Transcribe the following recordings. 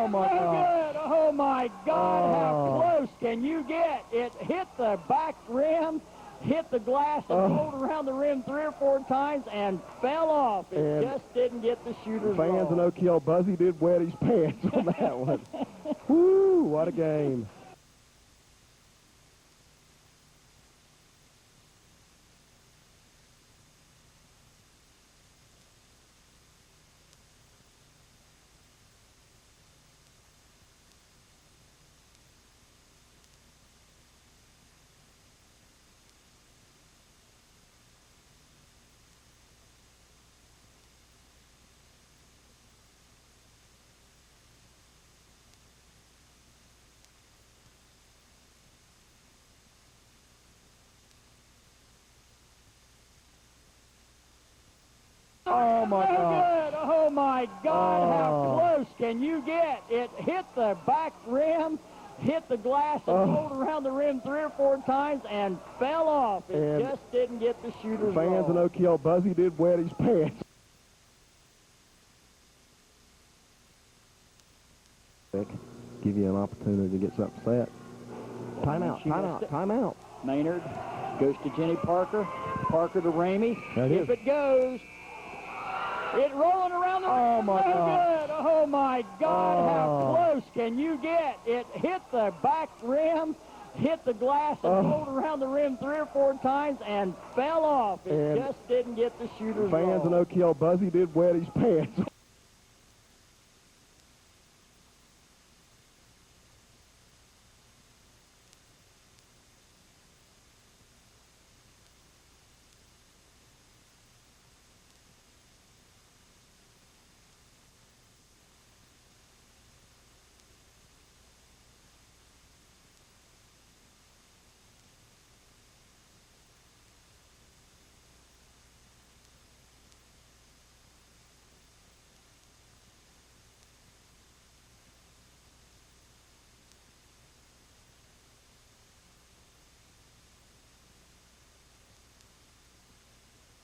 Oh, my God. Good. Oh, my God. How close can you get? It hit the back rim, hit the glass, and rolled around the rim 3 or 4 times and fell off. It just didn't get the shooter's Fans roll. in Oak Hill, Buzzy did wet his pants on that one. Woo, what a game. Oh, my God. Good. Oh, my God. How close can you get? It hit the back rim, hit the glass, and rolled around the rim 3 or 4 times and fell off. It just didn't get the shooter's roll. Fans in Oak Hill, Buzzy did wet his pants. Give you an opportunity to get something set. Timeout. Maynard goes to Jenny Parker. Parker to Ramey. If it goes, it rolling around the rim. Oh, my God. Good. Oh, my God. How close can you get? It hit the back rim, hit the glass, and rolled around the rim 3 or 4 times and fell off. It just didn't get the shooter's roll. Fans in Oak Hill, Buzzy did wet his pants.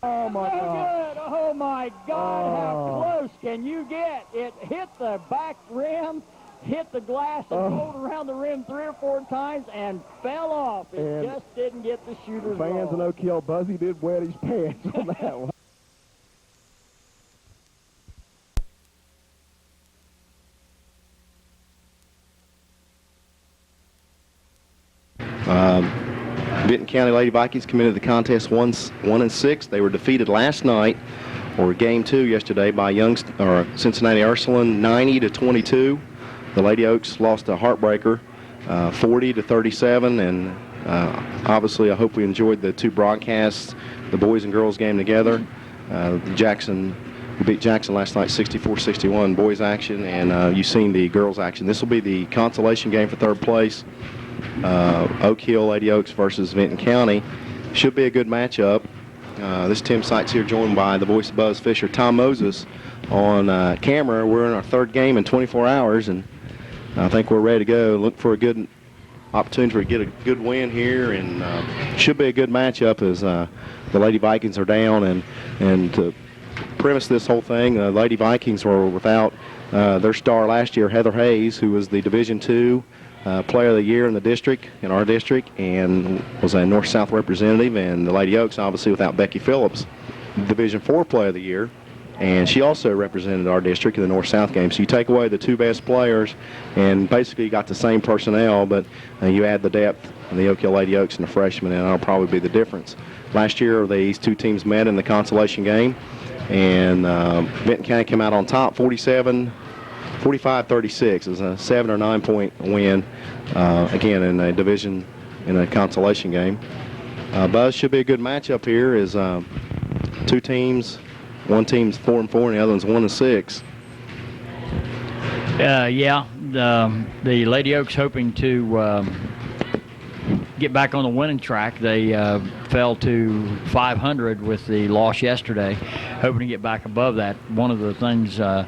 Oh, my God. Good. Oh, my God. How close can you get? It hit the back rim, hit the glass, and rolled around the rim 3 or 4 times and fell off. It just didn't get the shooter's roll. Fans in Oak Hill, Buzzy did wet his pants on that one. Vinton County Lady Vikings come into the contest 1-6. They were defeated last night, or game 2 yesterday, by Cincinnati Ursuline 90-22. The Lady Oaks lost a heartbreaker, 40-37, and obviously I hope we enjoyed the 2 broadcasts, the boys and girls game together. We beat Jackson last night 64-61 boys action, and you've seen the girls action. This will be the consolation game for 3rd place. Oak Hill Lady Oaks versus Vinton County. Should be a good matchup. This Tim Sykes here, joined by the voice of Buzz Fisher, Tom Moses on camera. We're in our 3rd game in 24 hours, and I think we're ready to go. Look for a good opportunity to get a good win here, and should be a good matchup as the Lady Vikings are down. And to premise this whole thing, the Lady Vikings were without their star last year, Heather Hayes, who was the Division II Player of the Year in our district, and was a North-South representative. And the Lady Oaks, obviously, without Becky Phillips, Division IV Player of the Year, and she also represented our district in the North-South game. So you take away the 2 best players, and basically you got the same personnel, but you add the depth of the Oak Hill Lady Oaks and the freshmen, and that'll probably be the difference. Last year, these 2 teams met in the consolation game, and Vinton County came out on top, 45-36. It was a 7 or 9 point win, again in a consolation game. Buzz, should be a good matchup here. Is 2 teams, one team's 4-4 and the other one's 1-6. The Lady Oaks hoping to get back on the winning track. They fell to 500 with the loss yesterday, hoping to get back above that. One of the things a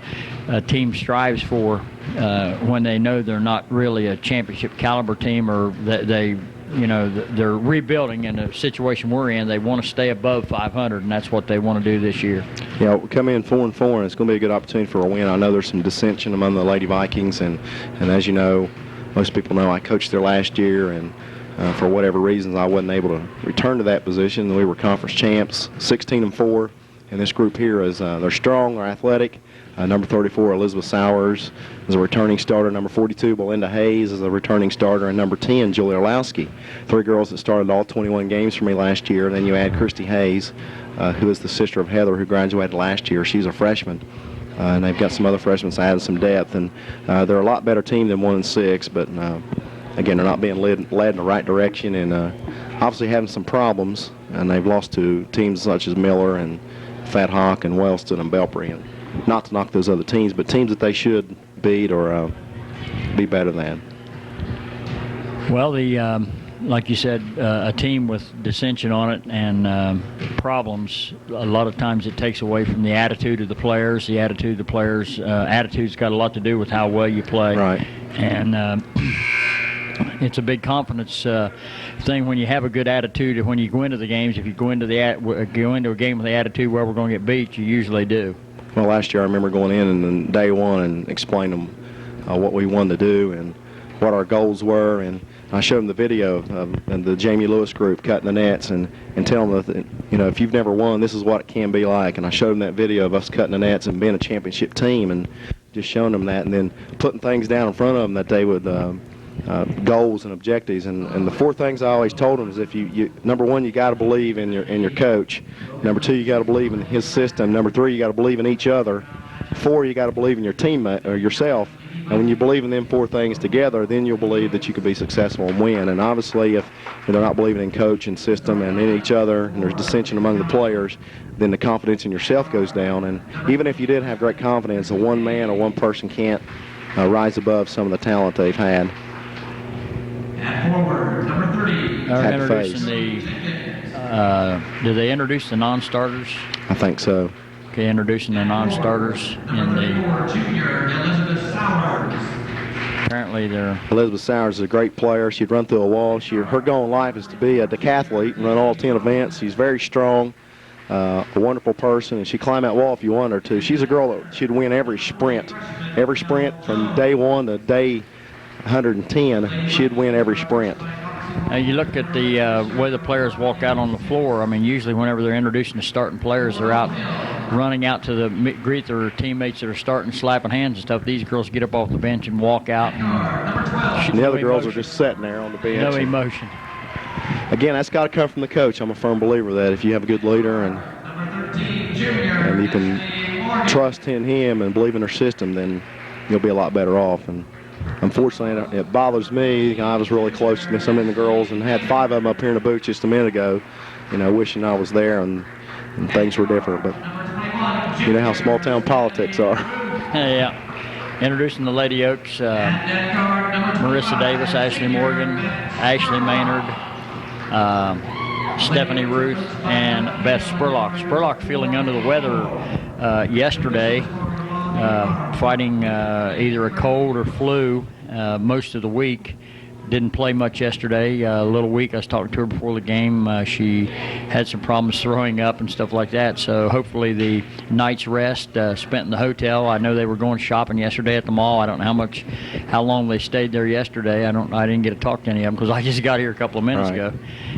team strives for when they know they're not really a championship caliber team, or that they they're rebuilding in the situation we're in. They want to stay above 500, and that's what they want to do this year. Yeah, we come in 4-4, and it's going to be a good opportunity for a win. I know there's some dissension among the Lady Vikings, and as you know, most people know I coached there last year, and for whatever reasons I wasn't able to return to that position. We were conference champs, 16-4, and this group here is they're strong, they're athletic. Number 34, Elizabeth Sowers, is a returning starter. Number 42, Belinda Hayes, is a returning starter. And number 10, Julie Orlowski. 3 girls that started all 21 games for me last year. And then you add Christy Hayes, who is the sister of Heather, who graduated last year. She's a freshman. And they've got some other freshmen, so added some depth. And they're a lot better team than 1-6. But, again, they're not being led in the right direction. And obviously having some problems. And they've lost to teams such as Miller and Fat Hawk and Wellston and Belpre. And not to knock those other teams, but teams that they should beat or be better than. Well, like you said, a team with dissension on it and problems, a lot of times it takes away from the attitude of the players. The attitude of the players, attitude's got a lot to do with how well you play. Right. And it's a big confidence thing when you have a good attitude. When you go into the games, if you go into a game with the attitude where we're going to get beat, you usually do. Well, last year I remember going in and day one and explaining them what we wanted to do and what our goals were, and I showed them the video of the Jamie Lewis group cutting the nets and telling them that, if you've never won, this is what it can be like. And I showed them that video of us cutting the nets and being a championship team and just showing them that, and then putting things down in front of them that they would goals and objectives. And the 4 things I always told them is if you number 1, you got to believe in your coach. Number 2, you got to believe in his system. Number 3, you got to believe in each other. 4, you got to believe in your teammate or yourself. And when you believe in them 4 things together, then you'll believe that you can be successful and win. And obviously, if they're not believing in coach and system and in each other, and there's dissension among the players, then the confidence in yourself goes down. And even if you did have great confidence, one man or one person can't rise above some of the talent they've had. And forward, number 30. Do they introduce the non-starters? I think so. Okay, introducing the non-starters in the. Junior, Elizabeth Sowers. Apparently they're. Elizabeth Sowers is a great player. She'd run through a wall. Her goal in life is to be a decathlete and run all 10 events. She's very strong, a wonderful person, and she'd climb that wall if you want her to. She's a girl that she'd win every sprint from day 1 to day 110, she'd win every sprint. You look at the way the players walk out on the floor. I mean, usually whenever they're introducing the starting players, they're out running out to greet their teammates that are starting, slapping hands and stuff. These girls get up off the bench and walk out. And the other girls are just sitting there on the bench. No emotion. Again, that's got to come from the coach. I'm a firm believer that if you have a good leader and you can trust in him and believe in their system, then you'll be a lot better off. And unfortunately, it bothers me. I was really close to some of the girls and had 5 of them up here in the booth just a minute ago, wishing I was there and things were different. But you know how small-town politics are. Yeah. Introducing the Lady Oaks, Marissa Davis, Ashley Morgan, Ashley Maynard, Stephanie Ruth, and Beth Spurlock. Spurlock feeling under the weather yesterday. Fighting either a cold or flu most of the week. Didn't play much yesterday, a little weak. I was talking to her before the game. She had some problems throwing up and stuff like that. So hopefully the night's rest spent in the hotel. I know they were going shopping yesterday at the mall. I don't know how long they stayed there yesterday. I didn't get to talk to any of them because I just got here a couple of minutes ago.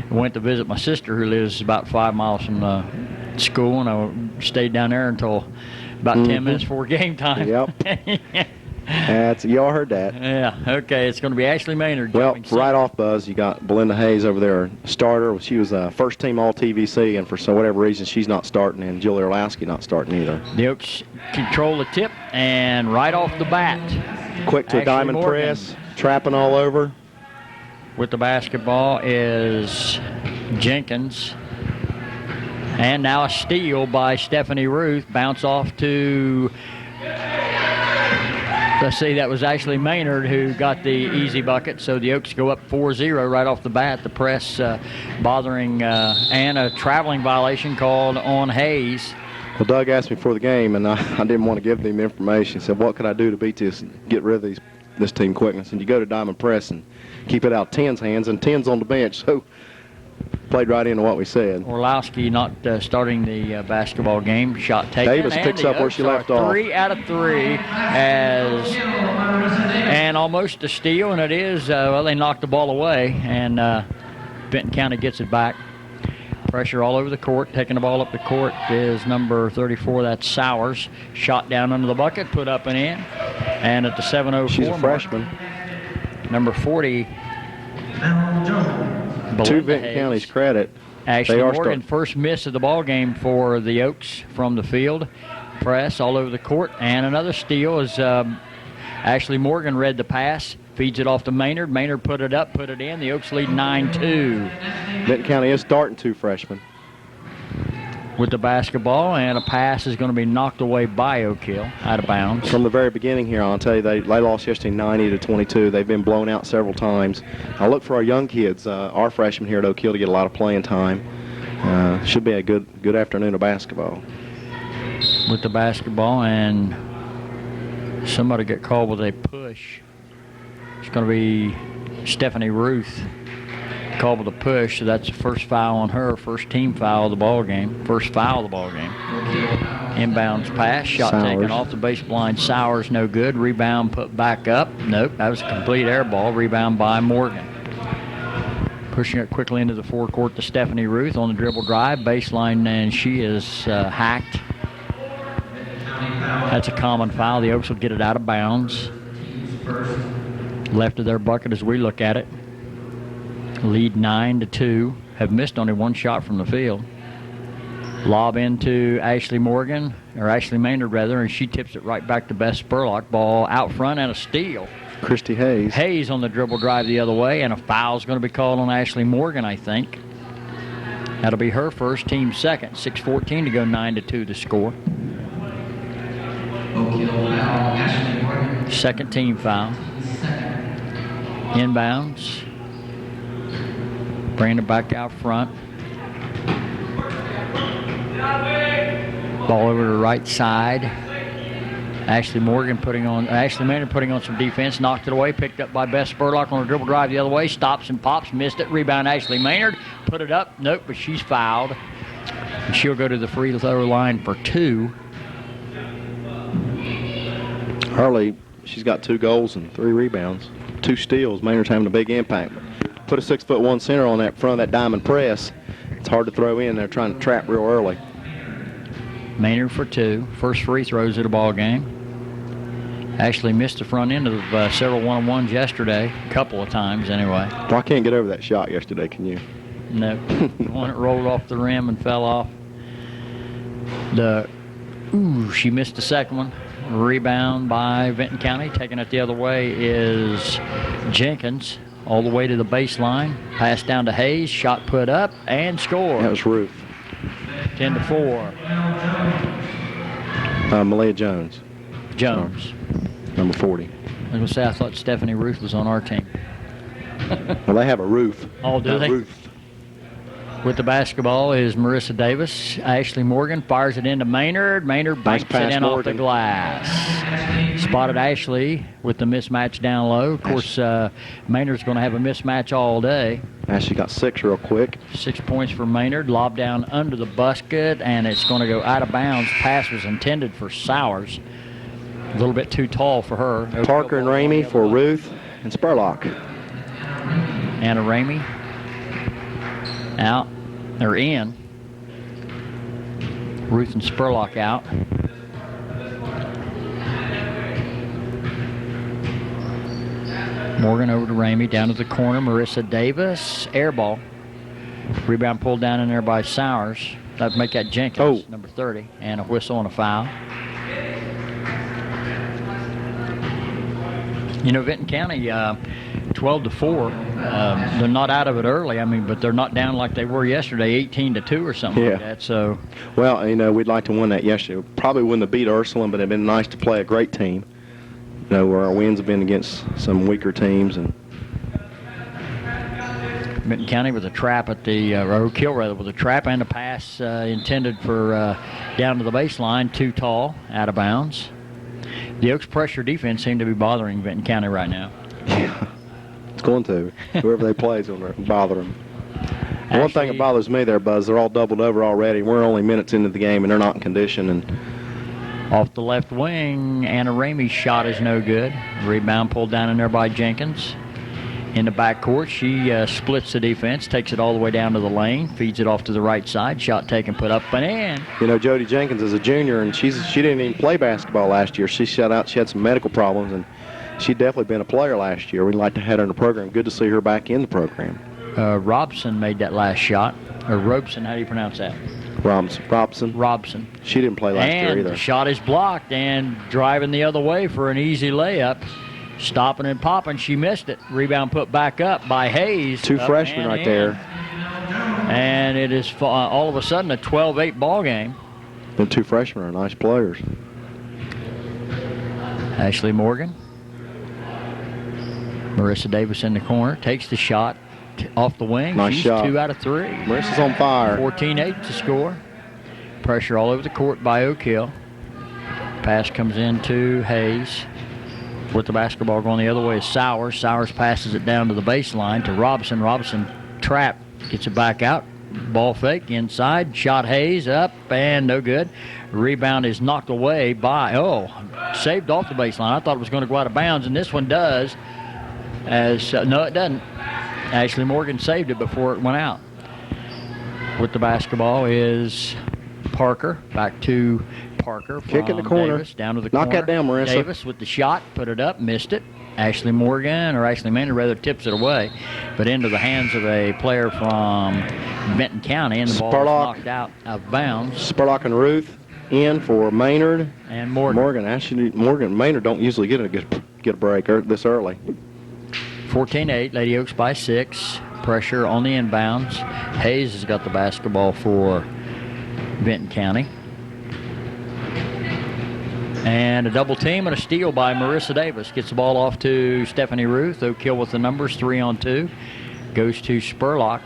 I went to visit my sister who lives about 5 miles from school, and I stayed down there until about 10 minutes before game time. Yep. Y'all heard that. Yeah, okay. It's going to be Ashley Maynard. Well, right off, Buzz, you got Belinda Hayes over there, starter. She was first team All-TVC, and for whatever reason, she's not starting, and Julie Orlowski not starting either. The Oaks control the tip, and right off the bat. Quick to Ashley a diamond Morgan. Press, trapping all over. With the basketball is Jenkins. And now a steal by Stephanie Ruth. Bounce off to, let's see, that was Ashley Maynard who got the easy bucket. So the Oaks go up 4-0 right off the bat. The press bothering and a traveling violation called on Hayes. Well, Doug asked me before the game, and I didn't want to give him information. He said, what could I do to beat this, get rid of these this team quickness. And you go to Diamond Press and keep it out 10's hands, and 10's on the bench. So played right into what we said. Orlowski not starting the basketball game. Shot taken. Davis and picks the up where Oaks she are left off. 3 out of 3 and almost a steal, and it is. Well, they knocked the ball away, and Vinton County gets it back. Pressure all over the court. Taking the ball up the court is number 34. That's Sowers. Shot down under the bucket, put up and in. And at the 7:04 She's a mark, freshman. number 40. To Vinton County's credit, Ashley they are Morgan, first miss of the ball game for the Oaks from the field. Press all over the court, and another steal as Ashley Morgan read the pass, feeds it off to Maynard. Maynard put it up, put it in. The Oaks lead 9-2. Vinton County is starting 2 freshmen. With the basketball, and a pass is going to be knocked away by Oak Hill, out of bounds. From the very beginning here, I'll tell you, they lost yesterday 90-22. They've been blown out several times. I look for our young kids, our freshmen here at Oak Hill, to get a lot of playing time. Should be a good afternoon of basketball. With the basketball, and somebody get called with a push. It's going to be Stephanie Ruth. Called with a push, so that's the first foul on her, first team foul of the ball game, first foul of the ball game. Inbounds pass, shot Sowers. taken off the baseline. Sowers no good. Rebound put back up. Nope, that was a complete air ball. Rebound by Morgan. Pushing it quickly into the forecourt to Stephanie Ruth on the dribble drive, baseline, and she is hacked. That's a common foul. The Oaks will get it out of bounds. Left of their bucket as we look at it. Lead 9-2. Have missed only one shot from the field. Lob into Ashley Morgan, or Ashley Maynard rather, and she tips it right back to Beth Spurlock. Ball out front and a steal. Christy Hayes. Hayes on the dribble drive the other way, and a foul's going to be called on Ashley Morgan, I think. That'll be her first, team second. 6:14 to go, 9-2 the score. Second team foul. Inbounds. Bringing it back out front. Ball over to the right side. Ashley Maynard putting on some defense, knocked it away, picked up by Beth Spurlock on a dribble drive the other way, stops and pops, missed it, rebound Ashley Maynard, put it up, nope, but she's fouled. And she'll go to the free throw line for 2. Hurley, she's got 2 goals and 3 rebounds, 2 steals. Maynard's having a big impact. Put a 6'1" center on that front of that diamond press. It's hard to throw in. They're trying to trap real early. Maynard for 2. First free throws of the ball game. Actually missed the front end of several one-on-ones yesterday, a couple of times anyway. Well, I can't get over that shot yesterday, can you? No. One that rolled off the rim and fell off. She missed the second one. Rebound by Vinton County. Taking it the other way is Jenkins. All the way to the baseline. Pass down to Hayes. Shot put up and score. That was Ruth. 10-4. Malia Jones. Jones. Number 40. I was going to say, I thought Stephanie Ruth was on our team. Well, they have a Ruth. Oh, do they? Ruth. With the basketball is Marissa Davis. Ashley Morgan fires it into Maynard. Maynard banks it in off the glass. Spotted Ashley with the mismatch down low. Of course, Maynard's going to have a mismatch all day. Ashley got 6 real quick. 6 points for Maynard. Lob down under the basket, and it's going to go out of bounds. Pass was intended for Sowers. A little bit too tall for her. Parker and Ramey for Ruth and Spurlock. Anna Ramey out, or in. Ruth and Spurlock out. Morgan over to Ramey, down to the corner. Marissa Davis, air ball. Rebound pulled down in there by Sowers. That'd make that Jenkins, number 30, and a whistle and a foul. You know, Vinton County, 12-4. They're not out of it early. I mean, but they're not down like they were yesterday, 18-2 or something like that. So, well, you know, we'd like to win that yesterday. Probably wouldn't have beat Ursuline, but it'd been nice to play a great team. You know, where our wins have been against some weaker teams. And Vinton County with a trap at the Oak Hill rather, with a trap and a pass intended for down to the baseline, too tall, out of bounds. The Oaks pressure defense seemed to be bothering Vinton County right now. Yeah, it's going to. Whoever they play is going to bother them. One thing that bothers me there, Buzz, they're all doubled over already. We're only minutes into the game, and they're not in condition. And off the left wing, Anna Ramey's shot is no good. Rebound pulled down in there by Jenkins. In the backcourt, she splits the defense, takes it all the way down to the lane, feeds it off to the right side. Shot taken, put up and in. You know, Jody Jenkins is a junior, and she didn't even play basketball last year. She shut out. She had some medical problems, and she'd definitely been a player last year. We'd like to have her in the program. Good to see her back in the program. Robson made that last shot. Or Robeson, how do you pronounce that? Robson. She didn't play last year either. And the shot is blocked and driving the other way for an easy layup. Stopping and popping. She missed it. Rebound put back up by Hayes. Two freshmen right there. And it is all of a sudden a 12-8 ball game. The two freshmen are nice players. Ashley Morgan. Marissa Davis in the corner. Takes the shot off the wing. Nice She's shot. 2 out of 3. Marissa's on fire. 14-8 to score. Pressure all over the court by Oak Hill. Pass comes in to Hayes. With the basketball going the other way is Sowers. Sowers passes it down to the baseline to Robson. Robson trap, gets it back out. Ball fake inside. Shot Hayes up and no good. Rebound is knocked away by, saved off the baseline. I thought it was going to go out of bounds, and this one does. No, it doesn't. Ashley Morgan saved it before it went out. With the basketball is Parker. Back to Parker. Kick in the corner. Davis, down to the corner. Knock that down, Marissa. Davis with the shot. Put it up. Missed it. Ashley Manor rather tips it away. But into the hands of a player from Vinton County. And the ball is knocked out of bounds. Spurlock and Ruth in for Maynard. And Morgan. Maynard don't usually get a break this early. 14-8. Lady Oaks by 6. Pressure on the inbounds. Hayes has got the basketball for Vinton County. And a double team and a steal by Marissa Davis. Gets the ball off to Stephanie Ruth. Oak Hill with the numbers, 3-on-2. Goes to Spurlock.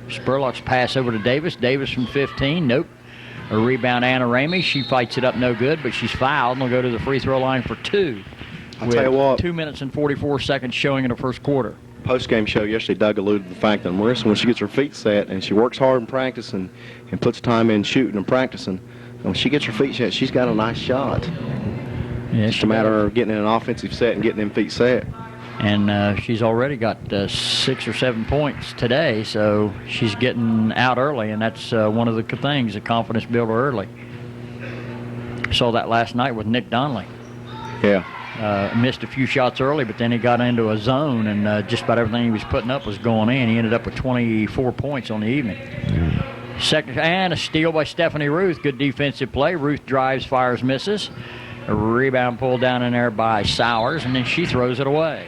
Spurlock's pass over to Davis. Davis from 15. Nope. A rebound, Anna Ramey. She fights it up, no good, but she's fouled and will go to the free throw line for 2. I'll tell you what. 2 minutes and 44 seconds showing in the first quarter. Post-game show yesterday, Doug alluded to the fact that Marissa, when she gets her feet set and she works hard in practice and puts time in shooting and practicing, when she gets her feet set, she's got a nice shot. Yeah, it's just a matter of getting in an offensive set and getting them feet set. And she's already got 6 or 7 points today, so she's getting out early, and that's one of the things, a confidence builder early. Saw that last night with Nick Donnelly. Yeah. Missed a few shots early, but then he got into a zone, and just about everything he was putting up was going in. He ended up with 24 points on the evening. Second, and a steal by Stephanie Ruth. Good defensive play. Ruth drives, fires, misses. A rebound pulled down in there by Sowers, and then she throws it away.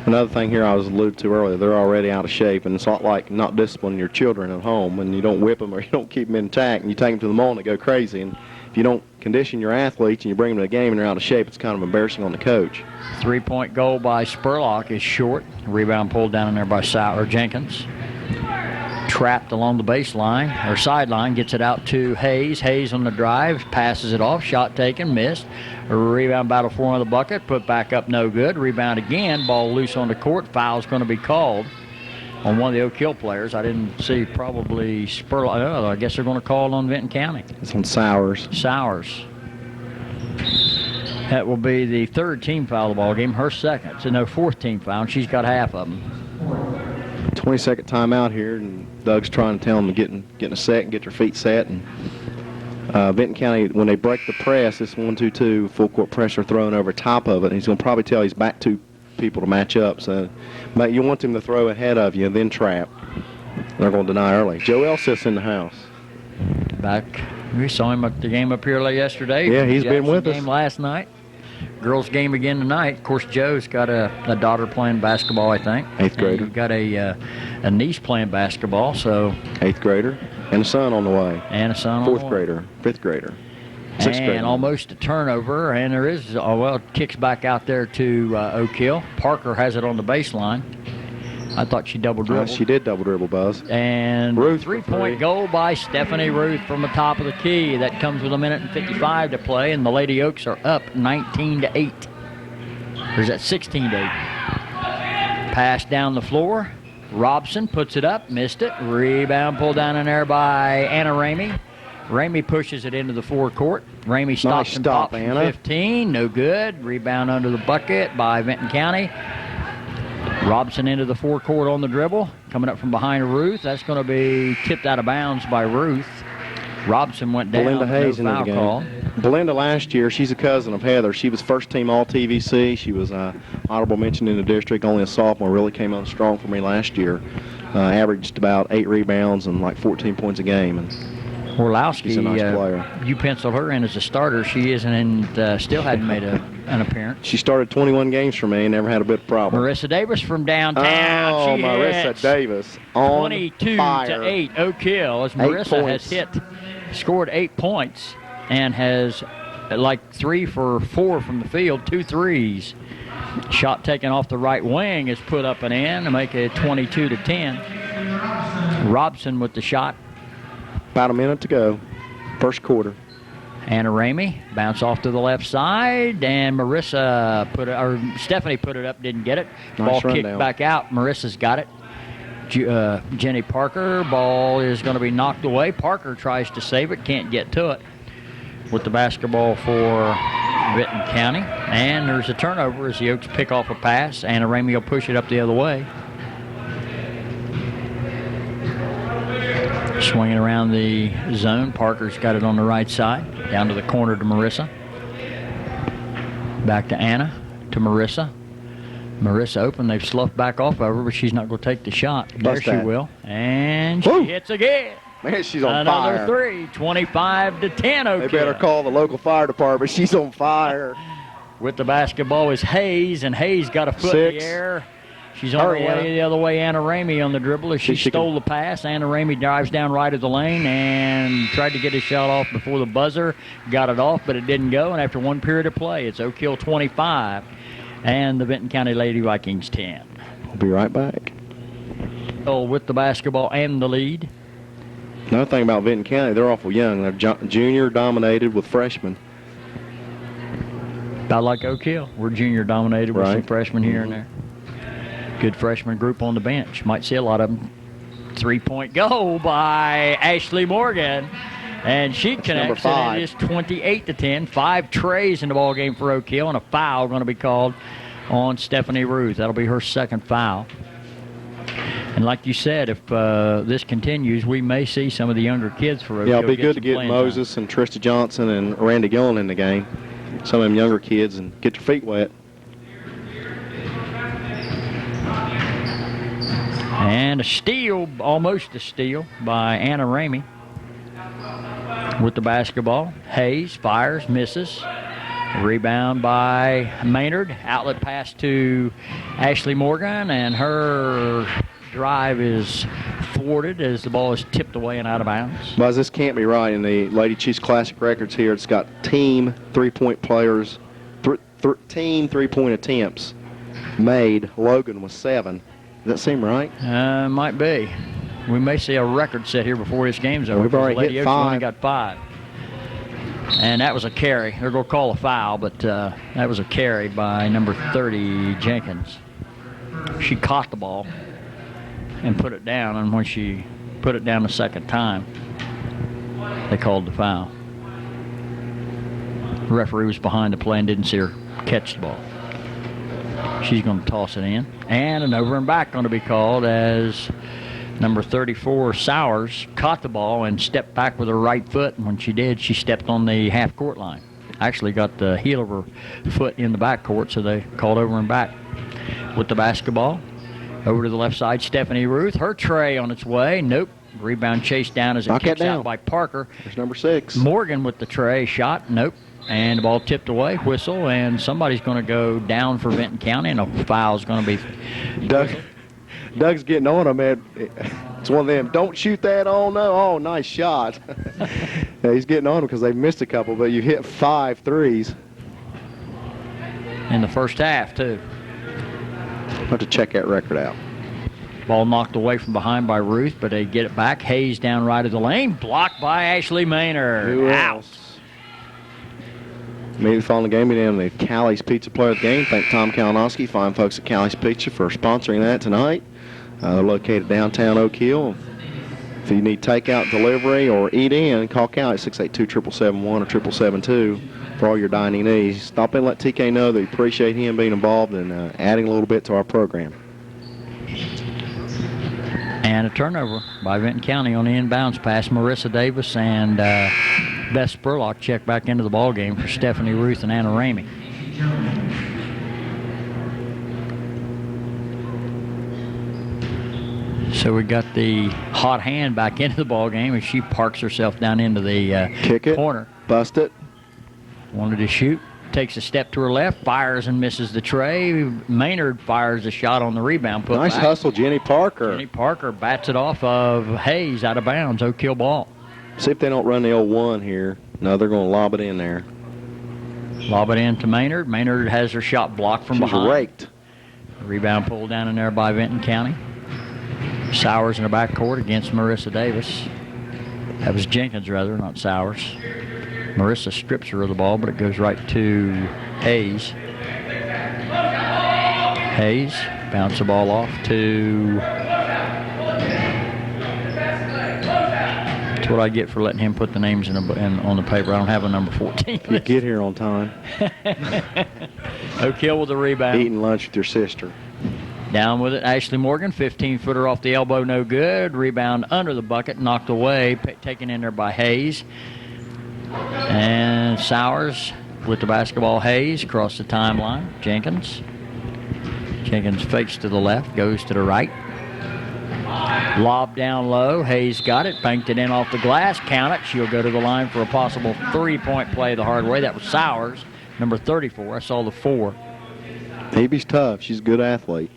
Another thing here I was alluded to earlier, they're already out of shape, and it's not like not disciplining your children at home, and you don't whip them or you don't keep them intact, and you take them to the mall and they go crazy. And if you don't condition your athletes and you bring them to the game and they're out of shape, it's kind of embarrassing on the coach. 3-point goal by Spurlock is short. Rebound pulled down in there by Jenkins. Trapped along the baseline, or sideline, gets it out to Hayes. Hayes on the drive, passes it off, shot taken, missed. A rebound battle for on the bucket, put back up, no good. Rebound again, ball loose on the court. Foul's going to be called on one of the Oak Hill players. I didn't see, probably Spurlock. I guess they're going to call on Vinton County. It's on Sowers. That will be the 3rd team foul of the ball game, her 2nd. So no 4th team foul, and she's got half of them. 20-second timeout here, and Doug's trying to tell them to get in a set and get their feet set. And Vinton County, when they break the press, it's 1-2-2, full court pressure thrown over top of it. And he's going to probably tell his back 2 people to match up. So you want them to throw ahead of you and then trap. They're going to deny early. Joe Elsith's in the house. Back, we saw him at the game up here yesterday. Yeah, he's been with us. Game last night. Girls game again tonight. Of course, Joe's got a daughter playing basketball, I think. 8th grader. And you've got a niece playing basketball, so. 8th grader. And a son on the way. And a son on the way. 4th grader. 5th grader. 6th grader. And almost a turnover, and there is, kicks back out there to Oak Hill. Parker has it on the baseline. I thought she double dribbled. She did double dribble, Buzz. And Ruth for three-point three. goal by Stephanie Ruth from the top of the key. That comes with 1:55 to play, and the Lady Oaks are up 19-8. Or is that 16-8? Pass down the floor. Robson puts it up, missed it. Rebound pulled down in there by Anna Ramey. Ramey pushes it into the forecourt. Ramey stops and stop, pops Anna. 15, no good. Rebound under the bucket by Vinton County. Robson into the forecourt on the dribble. Coming up from behind Ruth. That's going to be tipped out of bounds by Ruth. Robson went down. Belinda Hayes no into the foul game. call. Belinda last year, she's a cousin of Heather. She was first team All-TVC. She was honorable mention in the district, only a sophomore. Really came on strong for me last year. Averaged about 8 rebounds and like 14 points a game. And Orlowski, she's a nice player. You penciled her in as a starter. She isn't in, still hadn't made an appearance. She started 21 games for me and never had a bit of problem. Marissa Davis from downtown. Oh, She Marissa hits. Davis on 22 fire. to 8 Oak Hill as 8 Marissa has points. scored 8 points and has like 3 for 4 from the field, 2 threes. Shot taken off the right wing is put up and in to make it 22 to 10. Robson with the shot. About a minute to go, first quarter. Anna Ramey bounce off to the left side, and Stephanie put it up, didn't get it. Nice Ball rundown. kicked back out. Marissa's got it. Jenny Parker, ball is going to be knocked away. Parker tries to save it, can't get to it. With the basketball for Vinton County, and there's a turnover as the Oaks pick off a pass. Anna Ramey will push it up the other way. Swinging around the zone. Parker's got it on the right side. Down to the corner to Marissa. Back to Anna. To Marissa. Marissa open. They've sloughed back off of her, but she's not going to take the shot. There Bust she that. will. And she Woo! hits again. Man, she's on Another fire. 3. 25 to 10 Oak They better Hill. call the local fire department. She's on fire. With the basketball is Hayes, and Hayes got a foot in 6. the air. She's on her Hurry, way Anna. the other way. Anna Ramey on the dribble as she See, she stole can- the pass. Anna Ramey drives down right of the lane and tried to get a shot off before the buzzer. Got it off, but it didn't go. And after one period of play, it's Oak Hill 25 and the Vinton County Lady Vikings 10. We'll be right back. With the basketball and the lead. Another thing about Vinton County, they're awful young. They're junior dominated with freshmen. About like Oak Hill. We're junior dominated with some Right. freshmen here and there. Good freshman group on the bench. Might see a lot of them. 3-point goal by Ashley Morgan. And she connects, number and it is 28 to 10. 5 trays in the ball game for Oak Hill, and a foul going to be called on Stephanie Ruth. That'll be her second foul. And like you said, if this continues, we may see some of the younger kids for Oak Yeah, Hill it'll be good to some get playing time. Moses and Trista Johnson and Randy Gillen in the game. Some of them younger kids and get their feet wet. And a steal, almost a steal, by Anna Ramey with the basketball. Hayes fires, misses. Rebound by Maynard. Outlet pass to Ashley Morgan, and her drive is thwarted as the ball is tipped away and out of bounds. Buzz, this can't be right. In the Lady Chiefs Classic records here, it's got team three-point players, team three-point attempts made. Logan was 7. Does that seem right? Might be. We may see a record set here before this game's over. We've already because Lady hit Oaks only 5. got 5. And that was a carry. They're going to call a foul, but that was a carry by number 30, Jenkins. She caught the ball and put it down, and when she put it down the second time, they called the foul. The referee was behind the play and didn't see her catch the ball. She's going to toss it in. And an over and back going to be called as number 34, Sowers, caught the ball and stepped back with her right foot. And when she did, she stepped on the half-court line. Actually got the heel of her foot in the backcourt, so they called over and back. With the basketball, over to the left side, Stephanie Ruth. Her tray on its way. Nope. Rebound chased down as it Knock kicks that down. out by Parker. There's number 6. Morgan with the tray shot. Nope. And the ball tipped away. Whistle. And somebody's going to go down for Vinton County. And a foul's going to be. Doug's getting on them, man. It's one of them. Don't shoot that. Oh, no. Oh, nice shot. Yeah, he's getting on them because they've missed a couple, but you hit 5 threes. In the first half, too. I'll have to check that record out. Ball knocked away from behind by Ruth, but they get it back. Hayes down right of the lane, blocked by Ashley Maynard. Who Out. else? Maybe following the game, we named the Callie's Pizza Player of the Game. Thank Tom Kalinowski, fine folks at Callie's Pizza, for sponsoring that tonight. They're located downtown Oak Hill. If you need takeout, delivery, or eat in, call Callie at 682-771 or 772 for all your dining needs. Stop in and let TK know that we appreciate him being involved and adding a little bit to our program. And a turnover by Vinton County on the inbounds pass. Marissa Davis and Beth Spurlock check back into the ball game for Stephanie Ruth and Anna Ramey. So we got the hot hand back into the ball game as she parks herself down into the Kick it, corner. bust it. Wanted to shoot. Takes a step to her left, fires and misses the tray. Maynard fires a shot on the rebound. Put Nice back. hustle, Jenny Parker. Jenny Parker bats it off of Hayes out of bounds. Oak Hill ball. See if they don't run the 0-1 here. No, they're going to lob it in there. Lob it in to Maynard. Maynard has her shot blocked from She's behind. raked. Rebound pulled down in there by Vinton County. Sowers in the backcourt against Marissa Davis. That was Jenkins, rather, not Sowers. Marissa strips her of the ball, but it goes right to Hayes. Hayes bounce the ball off to... That's what I get for letting him put the names on the paper. I don't have a number 14. You get here on time. Oak Hill with the rebound. Eating lunch with your sister. Down with it, Ashley Morgan, 15-footer off the elbow, no good. Rebound under the bucket, knocked away, taken in there by Hayes. And Sowers with the basketball. Hayes across the timeline. Jenkins fakes to the left, goes to the right. Lob down low. Hayes got it, banked it in off the glass. Count it. She'll go to the line for a possible three-point play the hard way. That was Sowers, number 34. I saw the 4. Hebe's tough. She's a good athlete.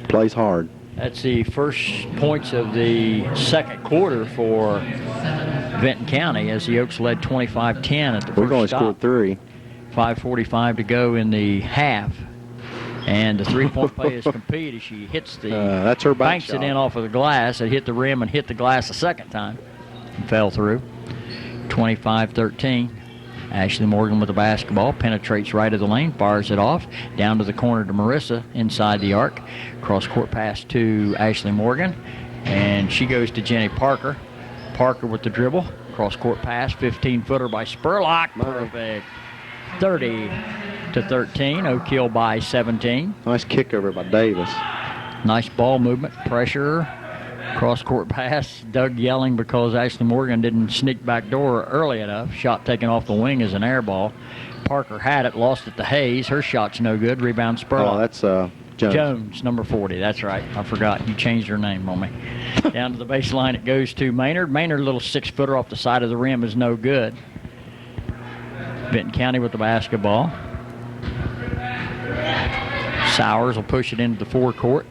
Plays hard. That's the first points of the second quarter for Vinton County as the Oaks led 25-10 at the We're going first to score stop. 3. 5:45 to go in the half. And the three-point play is complete as she hits the... that's her back banks shot. it in off of the glass. It hit the rim and hit the glass a second time. And fell through. 25-13. Ashley Morgan with the basketball. Penetrates right of the lane. Fires it off. Down to the corner to Marissa inside the arc. Cross-court pass to Ashley Morgan. And she goes to Jenny Parker. Parker with the dribble. Cross-court pass. 15-footer by Spurlock. Perfect. 30-13. Oak Hill by 17. Nice kick over by Davis. Nice ball movement. Pressure. Cross-court pass. Doug yelling because Ashley Morgan didn't sneak back door early enough. Shot taken off the wing as an air ball. Parker had it. Lost it to Hayes. Her shot's no good. Rebound Spurlock. Oh, that's Jones. Jones, number 40. That's right. I forgot. You changed her name on me. Down to the baseline it goes to Maynard. Maynard, a little 6-footer off the side of the rim, is no good. Vinton County with the basketball. Sowers will push it into the forecourt.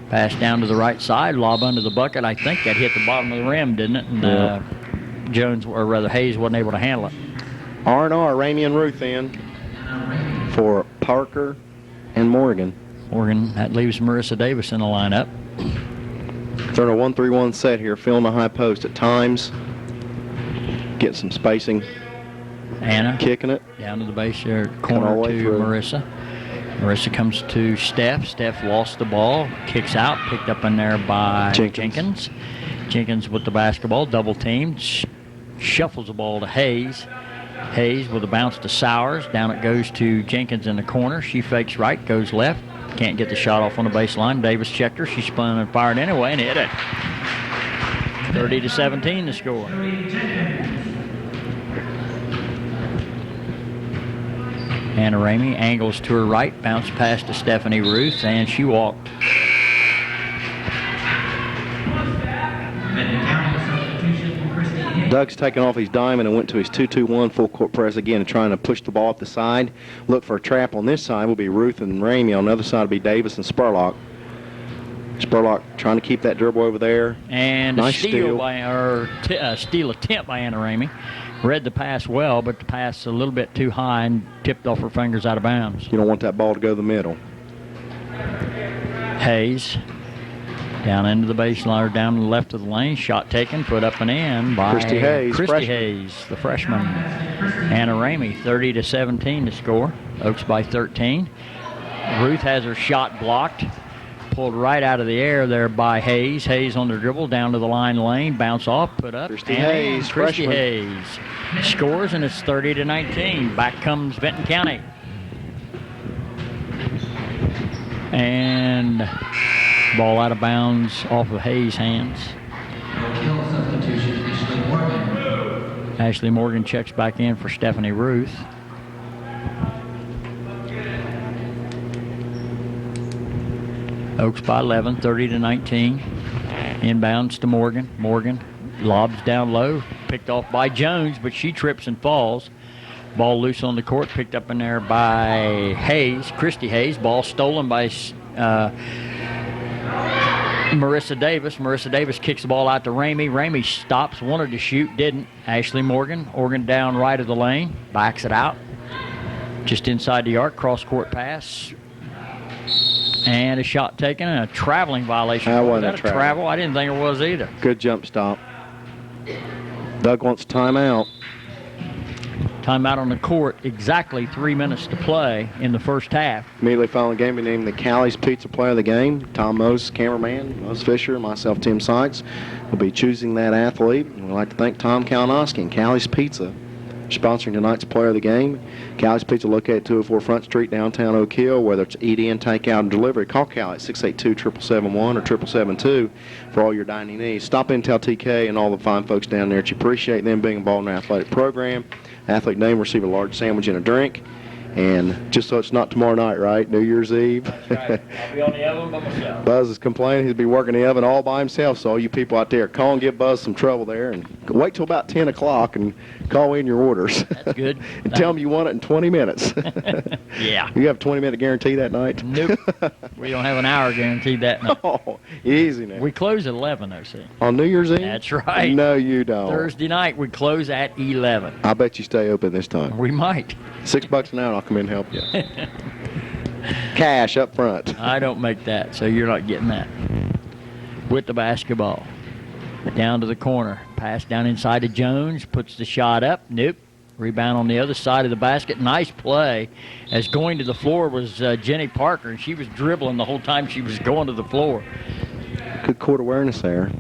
Pass down to the right side. Lob under the bucket. I think that hit the bottom of the rim, didn't it? And Jones, or rather Hayes, wasn't able to handle it. R&R, Ramey and Ruth in for Parker and Morgan. Morgan, that leaves Marissa Davis in the lineup. They're in a 1-3-1 set here, filling the high post at times. Get some spacing. Anna Kicking it. down to the base here, Coming all corner the way to through. Marissa. Marissa comes to Steph. Steph lost the ball, kicks out, picked up in there by Jenkins. Jenkins with the basketball, double teamed, shuffles the ball to Hayes. Hayes with a bounce to Sowers. Down it goes to Jenkins in the corner. She fakes right, goes left. Can't get the shot off on the baseline. Davis checked her. She spun and fired anyway and hit it. 30-17 the score. Anna Ramey angles to her right, bounce pass to Stephanie Ruth, and she walked. Doug's taking off his diamond and went to his 2-2-1 full court press again and trying to push the ball up the side. Look for a trap on this side will be Ruth and Ramey. On the other side will be Davis and Spurlock. Spurlock trying to keep that dribble over there. And nice a steal attempt by Anna Ramey. Read the pass well, but the pass a little bit too high and tipped off her fingers out of bounds. You don't want that ball to go to the middle. Hayes Down into the baseline, or down to the left of the lane. Shot taken, put up and in by Christy Hayes, Christy freshman. Hayes, the freshman. Anna Ramey, 30-17 to score. Oaks by 13. Ruth has her shot blocked. Pulled right out of the air there by Hayes. Hayes on the dribble, down to the line lane, bounce off, put up. Christy and Hayes, Christy freshman. Hayes scores, and it's 30-19. Back comes Vinton County. And ball out of bounds off of Hayes' hands. Kill substitution, Ashley Morgan. Ashley Morgan checks back in for Stephanie Ruth. Oaks by 11, 30-19. Inbounds to Morgan. Morgan lobs down low, picked off by Jones, but she trips and falls. Ball loose on the court, picked up in there by Hayes, Christy Hayes. Ball stolen by Marissa Davis. Marissa Davis kicks the ball out to Ramey. Ramey stops, wanted to shoot, didn't. Ashley Morgan, Morgan down right of the lane, backs it out. Just inside the arc, cross-court pass. And a shot taken and a traveling violation. That Was wasn't that a travel. travel? I didn't think it was either. Good jump stop. Doug wants timeout. Timeout on the court, exactly 3 minutes to play in the first half. Immediately following the game, we named the Callie's Pizza Player of the Game. Tom Mose, cameraman, Mose Fisher, myself, Tim Sykes, will be choosing that athlete. And we'd like to thank Tom Kalinowski and Callie's Pizza for sponsoring tonight's Player of the Game. Callie's Pizza located at 204 Front Street, downtown Oak Hill. Whether it's eat-in, takeout, and delivery, call Callie at 682-7771 or 7772 for all your dining needs. Stop in and tell TK and all the fine folks down there that you appreciate them being involved in our athletic program. Athlete name, receive a large sandwich and a drink. And just so it's not tomorrow night, right? New Year's Eve. Right. I'll be on the oven by myself. Buzz is complaining he'll be working the oven all by himself, so all you people out there, call and give Buzz some trouble there. And wait till about 10 o'clock and call in your orders. That's good. And tell them you want it in 20 minutes. Yeah. You have a 20-minute guarantee that night? Nope. We don't have an hour guaranteed that night. Oh, easy now. We close at 11, though, see. On New Year's Eve? That's right. No, you don't. Thursday night, we close at 11. I bet you stay open this time. We might. $6 an hour, and I'll come in and help you. Cash up front. I don't make that, so you're not getting that. With the basketball. Down to the corner. Pass down inside to Jones. Puts the shot up. Nope. Rebound on the other side of the basket. Nice play. As going to the floor was Jenny Parker, and she was dribbling the whole time she was going to the floor. Good court awareness there.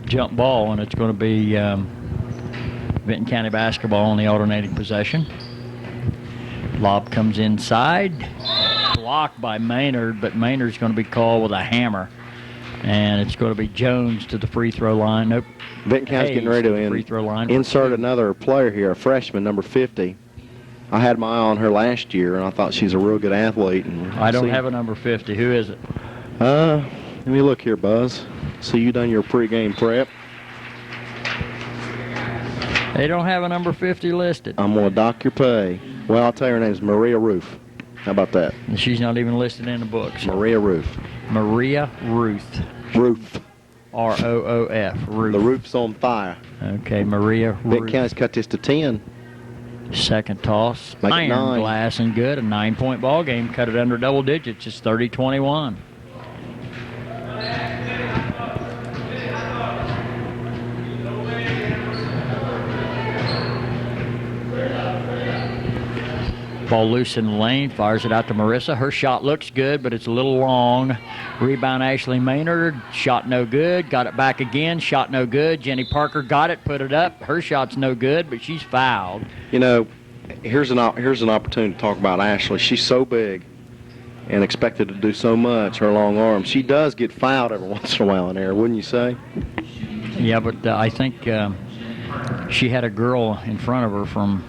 Jump ball, and it's going to be Vinton County basketball on the alternating possession. Lob comes inside. Blocked by Maynard, but Maynard's going to be called with a hammer. And it's going to be Jones to the free throw line. Nope. Vinton County's getting ready to free throw line. insert another player here, a freshman, number 50. I had my eye on her last year, and I thought she's a real good athlete. And I don't have a number 50. Who is it? Let me look here, Buzz. See, you done your pregame prep. They don't have a number 50 listed. I'm going to dock your pay. Well, I'll tell you her name's Maria Roof. How about that? And she's not even listed in the book. So. Maria Roof. Maria Ruth. Roof. R-O-O-F. Ruth. The roof's on fire. Okay, Maria Vinton Ruth. County's cut this to 10. Second toss. Make it Iron 9. glass and good. A 9-point ball game. Cut it under double digits. It's 30-21. Ball loose in the lane, fires it out to Marissa. Her shot looks good, but it's a little long. Rebound Ashley Maynard, shot no good. Got it back again, shot no good. Jenny Parker got it, put it up. Her shot's no good, but she's fouled. You know, here's an opportunity to talk about Ashley. She's so big and expected to do so much, her long arm. She does get fouled every once in a while in there, wouldn't you say? Yeah, but I think she had a girl in front of her from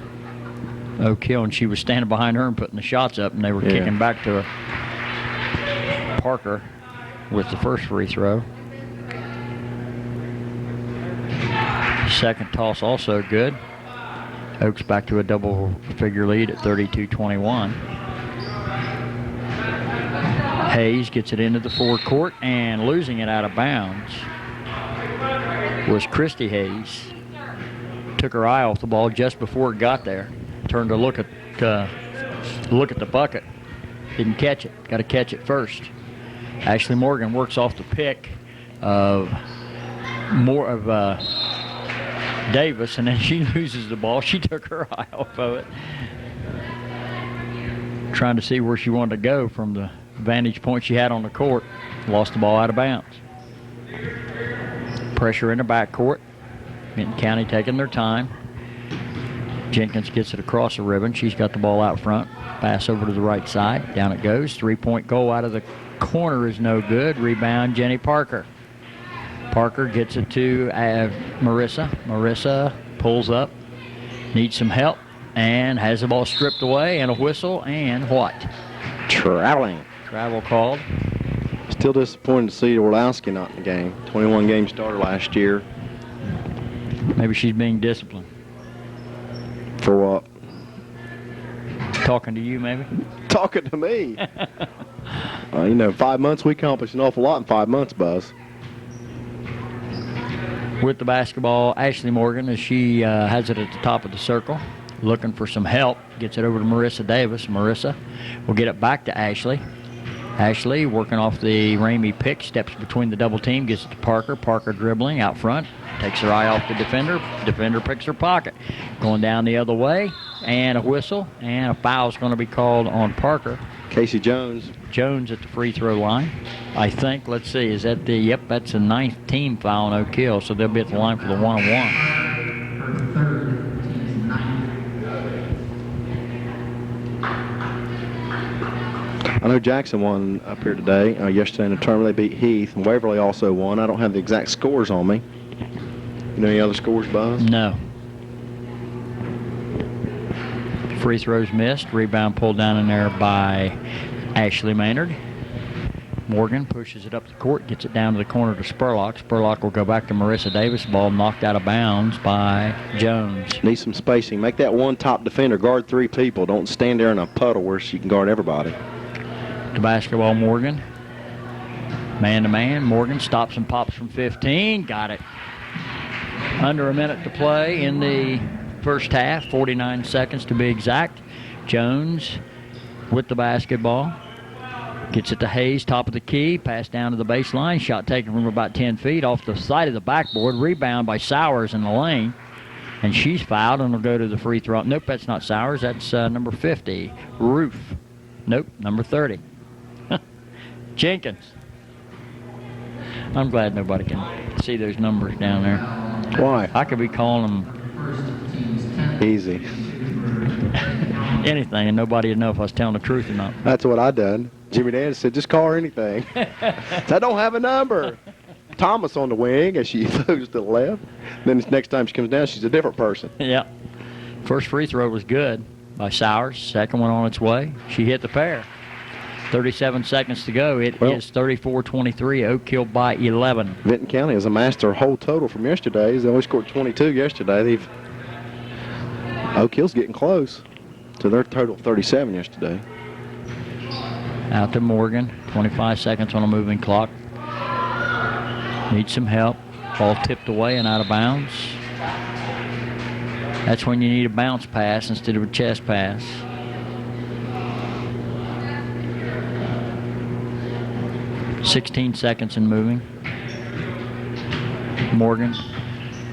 Oak Hill, and she was standing behind her and putting the shots up, and they were kicking back to Parker with the first free throw. Second toss also good. Oaks back to a double-figure lead at 32-21. Hayes gets it into the forecourt, and losing it out of bounds was Christy Hayes. Took her eye off the ball just before it got there. Turned to look at the bucket. Didn't catch it. Got to catch it first. Ashley Morgan works off the pick. of Davis, and then she loses the ball. She took her eye off of it, trying to see where she wanted to go from the vantage point she had on the court. Lost the ball out of bounds. Pressure in the backcourt. Vinton County taking their time. Jenkins gets it across the ribbon. She's got the ball out front. Pass over to the right side. Down it goes. Three-point goal out of the corner is no good. Rebound, Jenny Parker. Parker gets it to Marissa. Marissa pulls up. Needs some help. And has the ball stripped away. And a whistle. And what? Traveling. Travel called. Still disappointed to see Orlowski not in the game. 21 game starter last year. Maybe she's being disciplined. For what? Talking to you, maybe? Talking to me. 5 months, we accomplished an awful lot in 5 months, Buzz. With the basketball, Ashley Morgan, as she has it at the top of the circle, looking for some help. Gets it over to Marissa Davis. Marissa will get it back to Ashley. Ashley working off the Ramey pick, steps between the double team, gets it to Parker. Parker dribbling out front, takes her eye off the defender. Defender picks her pocket. Going down the other way, and a whistle, and a foul is going to be called on Parker. Casey Jones. Jones at the free throw line, I think. Let's see, is that the, yep, that's the 9th team foul, no kill, so they'll be at the line for the one-on-one. Her third, team's ninth. I know Jackson won up here today. Yesterday in the tournament, they beat Heath, and Waverly also won. I don't have the exact scores on me. You know any other scores, Buzz? No. Free throws missed. Rebound pulled down in there by Ashley Maynard. Morgan pushes it up the court, gets it down to the corner to Spurlock. Spurlock will go back to Marissa Davis. Ball knocked out of bounds by Jones. Need some spacing. Make that one top defender guard 3 people. Don't stand there in a puddle where she can guard everybody. To basketball, Morgan. Man-to-man. Morgan stops and pops from 15. Got it. Under a minute to play in the first half. 49 seconds to be exact. Jones with the basketball. Gets it to Hayes, top of the key. Pass down to the baseline. Shot taken from about 10 feet off the side of the backboard. Rebound by Sowers in the lane. And she's fouled and will go to the free throw. Nope, that's not Sowers. That's number 50. Roof. Nope, number 30. Jenkins. I'm glad nobody can see those numbers down there. Why? I could be calling them Easy. anything, and nobody would know if I was telling the truth or not. That's what I done. Jimmy Dan said, just call her anything. I don't have a number. Thomas on the wing as she goes to the left. Then the next time she comes down, she's a different person. Yeah. First free throw was good by Sowers. Second one on its way. She hit the pair. 37 seconds to go. It is 34-23. Oak Hill by 11. Vinton County has amassed their whole total from yesterday. They only scored 22 yesterday. Oak Hill's getting close to their total of 37 yesterday. Out to Morgan. 25 seconds on a moving clock. Needs some help. Ball tipped away and out of bounds. That's when you need a bounce pass instead of a chest pass. .16 seconds in moving. Morgan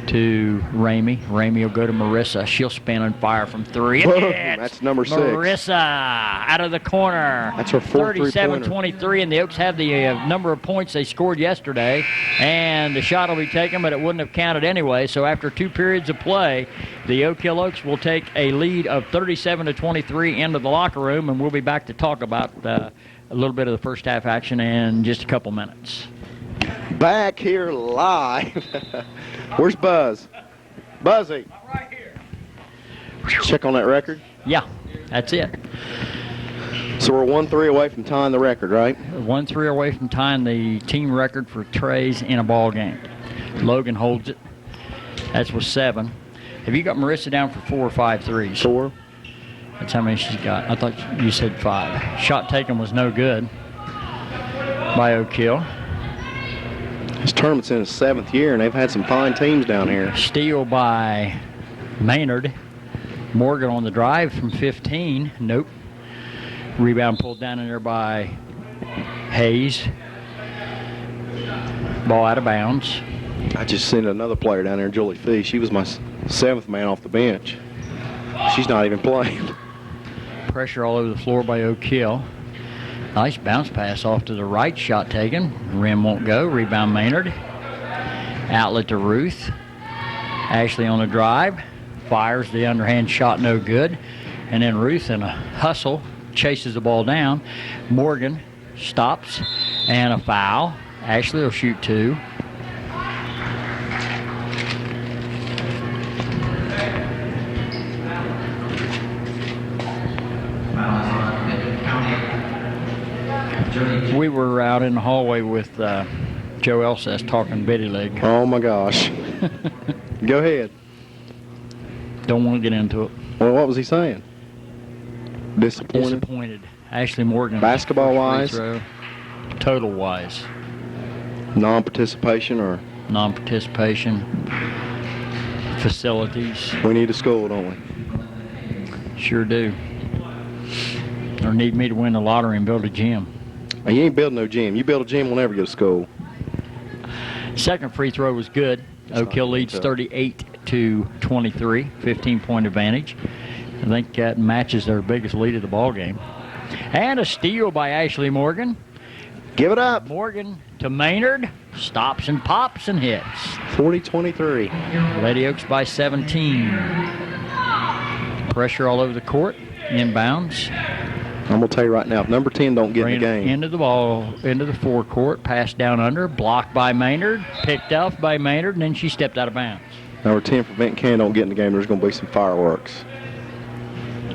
to Ramey. Ramey will go to Marissa. She'll spin and fire from 3. Whoa, that's number 6. Marissa out of the corner. That's her fourth 37-23, and the Oaks have the number of points they scored yesterday. And the shot will be taken, but it wouldn't have counted anyway. So after 2 periods of play, the Oak Hill Oaks will take a lead of 37-23 into the locker room, and we'll be back to talk about a little bit of the first half action in just a couple minutes. Back here live. Where's Buzz? Buzzy. I'm right here. Check on that record. Yeah, that's it. So we're 1-3 away from tying the record, right? 1-3 away from tying the team record for trays in a ball game. Logan holds it. That's with 7. Have you got Marissa down for 4 or 5 threes? 4. That's how many she's got. I thought you said 5. Shot taken was no good by Oak Hill. This tournament's in its 7th year, and they've had some fine teams down here. Steal by Maynard. Morgan on the drive from 15. Nope. Rebound pulled down in there by Hayes. Ball out of bounds. I just seen another player down there, Julie Fee. She was my 7th man off the bench. She's not even playing. Pressure all over the floor by Oak Hill. Nice bounce pass off to the right. Shot taken. Rim won't go. Rebound Maynard. Outlet to Ruth. Ashley on the drive. Fires the underhand shot, no good. And then Ruth in a hustle chases the ball down. Morgan stops and a foul. Ashley will shoot 2. We were out in the hallway with Joe Elsas talking Betty Leg. Oh my gosh. Go ahead. Don't want to get into it. Well, what was he saying? Disappointed? Disappointed. Ashley Morgan. Basketball-wise? Total-wise. Non-participation or? Non-participation. Facilities. We need a school, don't we? Sure do. Or need me to win the lottery and build a gym. You ain't building no gym. You build a gym, we'll never get a school. Second free throw was good. Oak Hill leads 38-23, 15-point advantage. I think that matches their biggest lead of the ball game. And a steal by Ashley Morgan. Give it up. Morgan to Maynard. Stops and pops and hits. 40-23. Lady Oaks by 17. Pressure all over the court. Inbounds. I'm going to tell you right now, if number 10 don't get in the game. Into the ball, into the forecourt, passed down under, blocked by Maynard, picked up by Maynard, and then she stepped out of bounds. Number 10 for Vinton County don't get in the game, there's going to be some fireworks.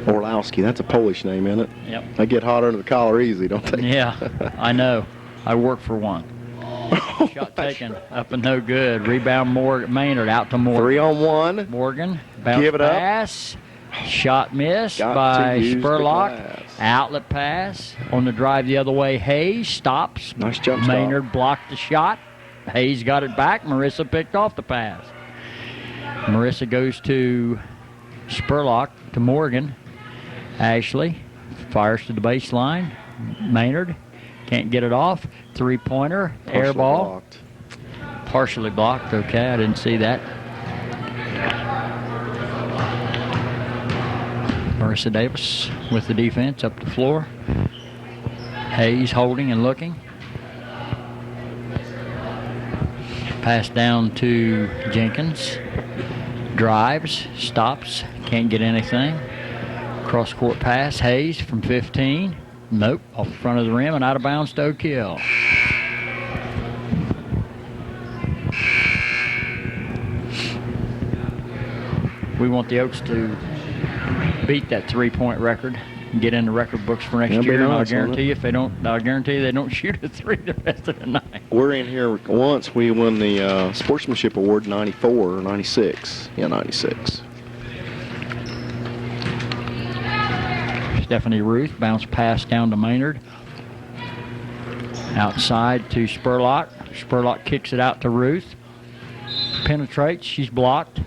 Orlowski, that's a Polish name, isn't it? Yep. They get hot under the collar easy, don't they? Yeah, I know. I work for one. Shot taken, up and no good. Rebound Maynard out to Morgan. 3-on-1. Morgan, bounce Give it up. pass. Shot missed Got by to use the Spurlock. glass. Outlet pass. On the drive the other way, Hayes stops. Nice jump stop. Maynard blocked the shot. Hayes got it back. Marissa picked off the pass. Marissa goes to Spurlock, to Morgan. Ashley fires to the baseline. Maynard can't get it off. Three-pointer, air ball. Blocked. Partially blocked. Okay, I didn't see that. Marissa Davis with the defense up the floor. Hayes holding and looking. Pass down to Jenkins. Drives, stops, can't get anything. Cross-court pass, Hayes from 15. Nope, off the front of the rim and out of bounds to Oak Hill. We want the Oaks to beat that three-point record and get in the record books for next year. And I'll guarantee you, they don't shoot a three the rest of the night. We're in here once. We won the Sportsmanship Award 94 or 96. Yeah, 96. Stephanie Ruth, bounce pass down to Maynard. Outside to Spurlock. Spurlock kicks it out to Ruth. Penetrates, she's blocked.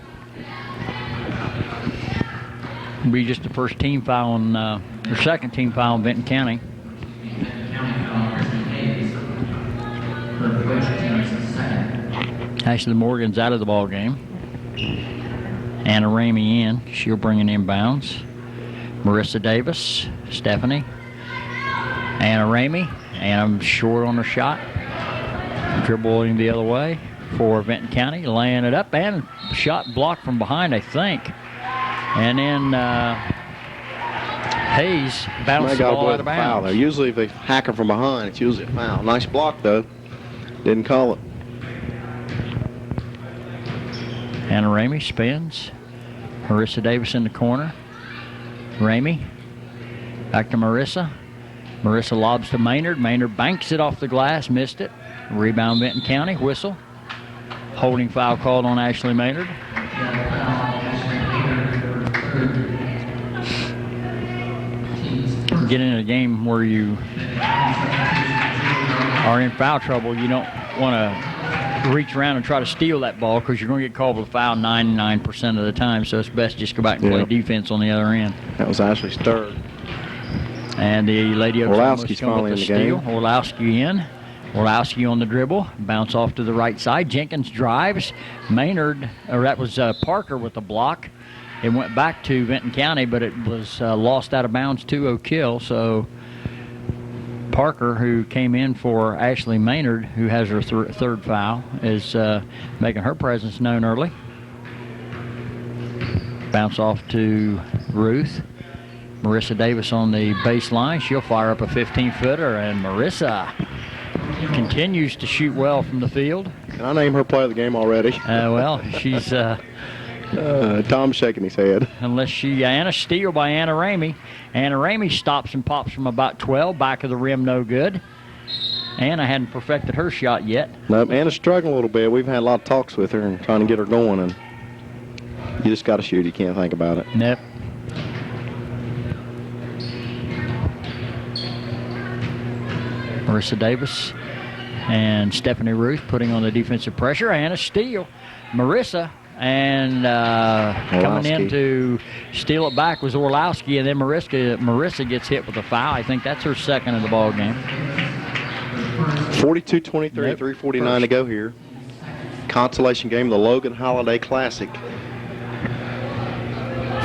It'll be just the first team foul on, or second team foul in Vinton County. Ashley Morgan's out of the ball game. Anna Ramey in. She'll bring it inbounds. Marissa Davis, Stephanie. Anna Ramey. Anna short on her shot. Dribbling the other way for Vinton County. Laying it up and shot blocked from behind, I think. And then Hayes bounced the ball out of bounds. Usually if they hack her from behind, it's usually a foul. Nice block, though. Didn't call it. Anna Ramey spins. Marissa Davis in the corner. Ramey back to Marissa. Marissa lobs to Maynard. Maynard banks it off the glass, missed it. Rebound Vinton County, whistle. Holding foul called on Ashley Maynard. Get in a game where you are in foul trouble, you don't want to reach around and try to steal that ball because you're going to get called with a foul 99% of the time, so it's best just go back and play defense on the other end. That was Ashley's third. And the Lady Oaks Orlowski's finally in the game. Orlowski in. Orlowski on the dribble, bounce off to the right side. Jenkins drives. Maynard, or that was Parker with the block. It went back to Vinton County, but it was lost out of bounds, 2-0 kill. So Parker, who came in for Ashley Maynard, who has her third foul, is making her presence known early. Bounce off to Ruth. Marissa Davis on the baseline. She'll fire up a 15-footer, and Marissa continues to shoot well from the field. Can I name her player of the game already? Well, she's... Tom's shaking his head. Unless Anna steal by Anna Ramey. Anna Ramey stops and pops from about 12. Back of the rim, no good. Anna hadn't perfected her shot yet. Nope, Anna's struggling a little bit. We've had a lot of talks with her and trying to get her going, and you just got to shoot. You can't think about it. Nope. Marissa Davis and Stephanie Ruth putting on the defensive pressure. Anna steal. Marissa and coming in to steal it back was Orlowski, and then Marissa gets hit with a foul. I think that's her second of the ball game. 42-23, Yep. 3:49 to go here. Consolation game of the Logan Holiday Classic.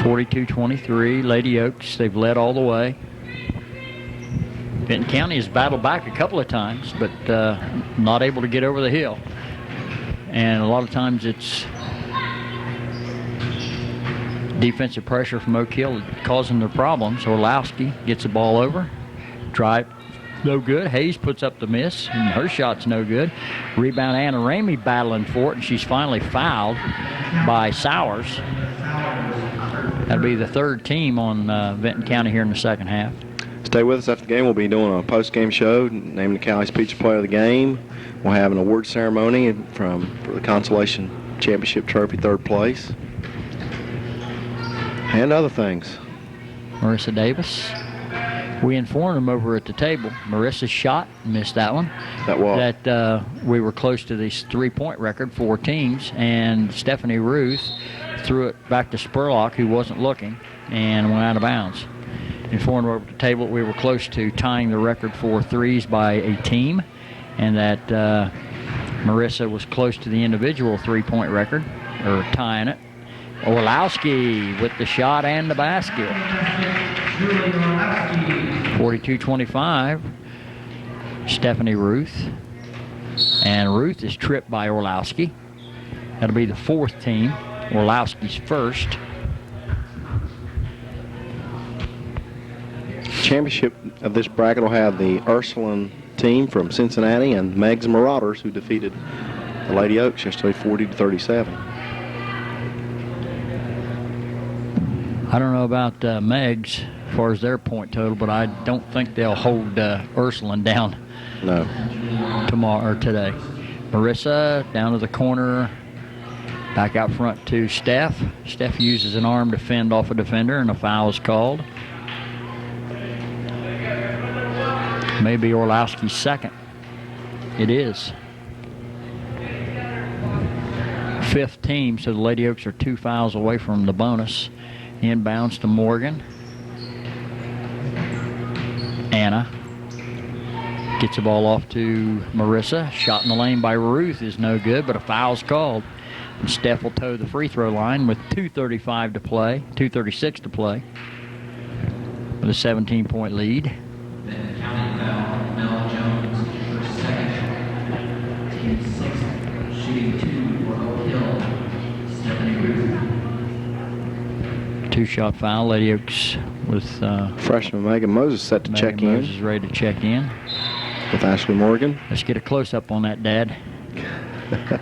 42-23, Lady Oaks, they've led all the way. Vinton County has battled back a couple of times, but not able to get over the hill. And a lot of times it's defensive pressure from Oak Hill causing their problems. Orlowski gets the ball over. Drive, no good. Hayes puts up the miss, and her shot's no good. Rebound, Anna Ramey battling for it, and she's finally fouled by Sowers. That'll be the third team on Vinton County here in the second half. Stay with us after the game. We'll be doing a post-game show, naming the Cowie's Pizza Player of the Game. We'll have an award ceremony for the Consolation Championship Trophy, third place. And other things. Marissa Davis. We informed them over at the table. Marissa's shot, missed that one. That we were close to this three-point record, 4 teams, and Stephanie Ruth threw it back to Spurlock, who wasn't looking, and went out of bounds. Informed over at the table we were close to tying the record for threes by a team, and that Marissa was close to the individual three-point record, or tying it. Orlowski with the shot and the basket. 42-25. Stephanie Ruth. And Ruth is tripped by Orlowski. That'll be the fourth team. Orlowski's first. Championship of this bracket will have the Ursuline team from Cincinnati and Meg's Marauders, who defeated the Lady Oaks yesterday 40-37. I don't know about Meg's as far as their point total, but I don't think they'll hold Ursuline down. No. Tomorrow or today. Marissa down to the corner, back out front to Steph. Steph uses an arm to fend off a defender, and a foul is called. Maybe Orlowski's second. It is. Fifth team, so the Lady Oaks are 2 fouls away from the bonus. Inbounds to Morgan. Anna gets the ball off to Marissa. Shot in the lane by Ruth is no good, but a foul's called. And Steph will toe the free throw line with 2:35 to play, 2:36 to play, with a 17-point lead. Then counting foul, Mel Jones for second. Team 6, shooting 2 for Oak Hill, Stephanie Ruth. 2-shot foul. Lady Oaks with Freshman Megan Moses set to check in. Moses ready to check in. With Ashley Morgan. Let's get a close-up on that, Dad.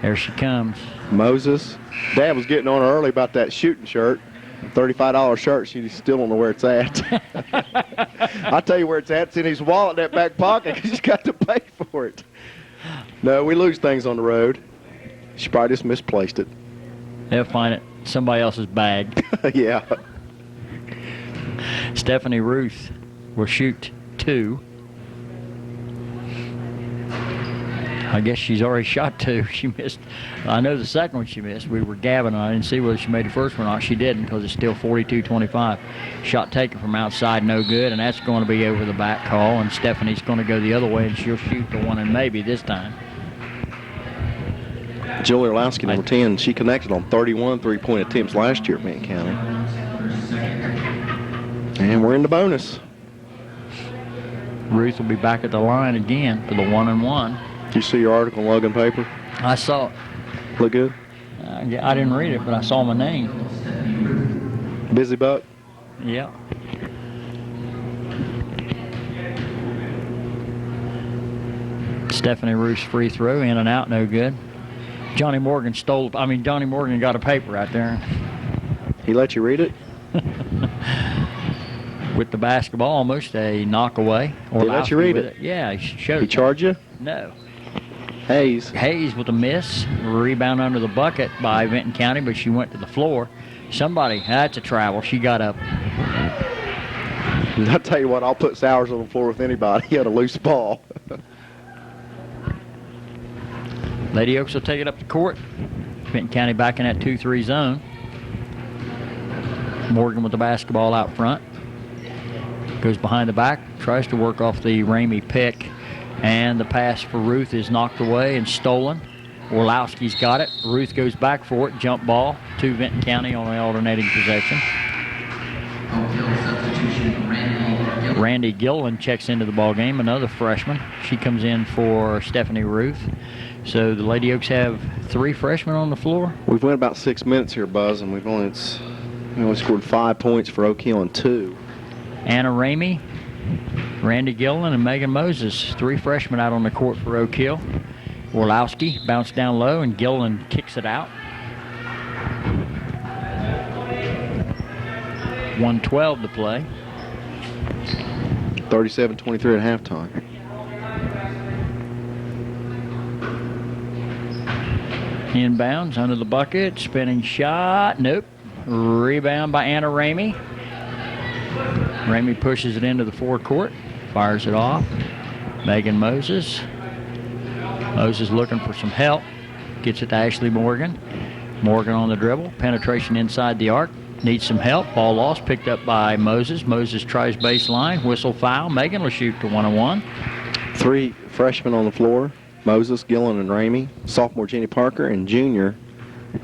There she comes. Moses. Dad was getting on her early about that shooting shirt. $35 shirt. She still don't know where it's at. I'll tell you where it's at. It's in his wallet in that back pocket because he's got to pay for it. No, we lose things on the road. She probably just misplaced it. They'll find it somebody else's bag. Yeah. Stephanie Ruth will shoot 2. I guess she's already shot 2. She missed. I know the second one she missed. We were gabbing. I didn't see whether she made the first one or not. She didn't, because it's still 42-25. Shot taken from outside, no good, and that's going to be over the back call. And Stephanie's going to go the other way, and she'll shoot the one and maybe this time. Julie Orlowski, number 10, she connected on 31 three-point attempts last year at Vinton County. And we're in the bonus. Ruth will be back at the line again for the 1-and-1. Did you see your article in Logan paper? I saw it. Look good? I didn't read it, but I saw my name. Busy Buck? Yeah. Stephanie Ruth's free throw, in and out, no good. Johnny Morgan got a paper out there. He let you read it? With the basketball, almost a knock away. Did he let you read it? Yeah, he showed it. He charged you? No. Hayes with a miss. Rebound under the bucket by Vinton County, but she went to the floor. That's a travel. She got up. I'll tell you what, I'll put Sowers on the floor with anybody. He had a loose ball. Lady Oaks will take it up the court. Vinton County back in that 2-3 zone. Morgan with the basketball out front. Goes behind the back, tries to work off the Ramey pick, and the pass for Ruth is knocked away and stolen. Orlowski's got it. Ruth goes back for it. Jump ball to Vinton County on the alternating possession. Randy Gillen checks into the ball game, another freshman. She comes in for Stephanie Ruth. So the Lady Oaks have 3 freshmen on the floor. We've went about 6 minutes here, Buzz, and we only scored 5 points for Oak Hill and 2. Anna Ramey, Randy Gillen, and Megan Moses. 3 freshmen out on the court for Oak Hill. Orlowski bounced down low, and Gillen kicks it out. 1:12 to play. 37-23 at halftime. Inbounds under the bucket, spinning shot, nope. Rebound by Anna Ramey. Ramey pushes it into the forecourt, fires it off. Megan Moses. Moses looking for some help. Gets it to Ashley Morgan. Morgan on the dribble. Penetration inside the arc. Needs some help. Ball lost. Picked up by Moses. Moses tries baseline. Whistle foul. Megan will shoot to 1-on-1. 3 freshmen on the floor. Moses, Gillen, and Ramey. Sophomore Jenny Parker and junior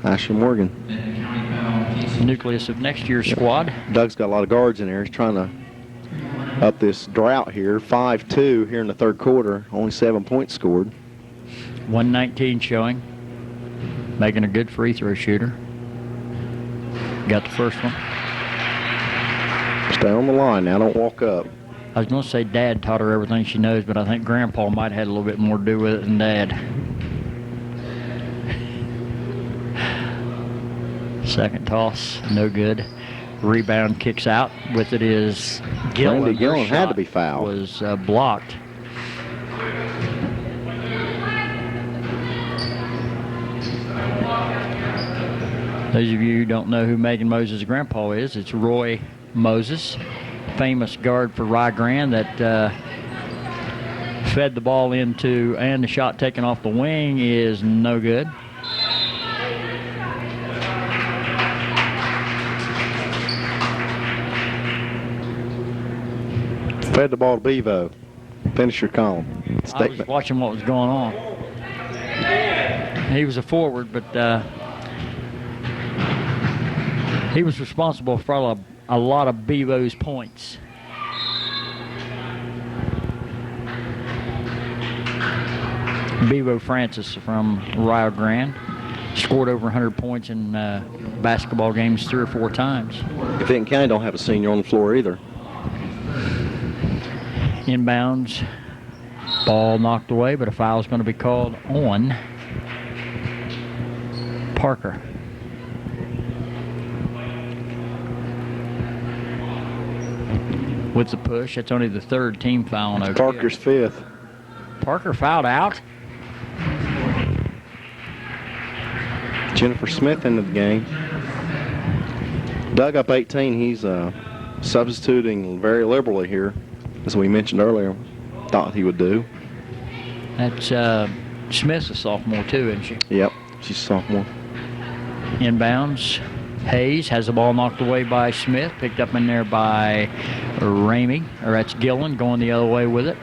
Ashley Morgan. Nucleus of next year's squad. Doug's got a lot of guards in there. He's trying to up this drought here. 5-2 here in the third quarter. Only 7 points scored. 119 showing. Making a good free throw shooter. Got the first one. Stay on the line now. Don't walk up. I was going to say Dad taught her everything she knows, but I think Grandpa might have had a little bit more to do with it than Dad. Second toss, no good. Rebound kicks out. With it is Gillen. Randy Gillen Her had to shot be fouled. Was blocked. Those of you who don't know who Megan Moses' grandpa is, it's Roy Moses, famous guard for Rye Grand that fed the ball into, and the shot taken off the wing is no good. Fed the ball to Bevo. Finish your column. I was watching what was going on. He was a forward, but he was responsible for a lot of Bevo's points. Bevo Francis from Rio Grande scored over 100 points in basketball games 3 or 4 times. Vinton County don't have a senior on the floor either. Inbounds, ball knocked away, but a foul is going to be called on Parker. With the push, that's only the 3rd team foul on Oak Hill. Parker's 5th. Parker fouled out. Jennifer Smith into the game. Doug up 18. He's substituting very liberally here, as we mentioned earlier. Thought he would do. That's Smith's a sophomore too, isn't she? Yep, she's a sophomore. Inbounds. Hayes has the ball knocked away by Smith, picked up in there by Ramey, or that's Gillen going the other way with it.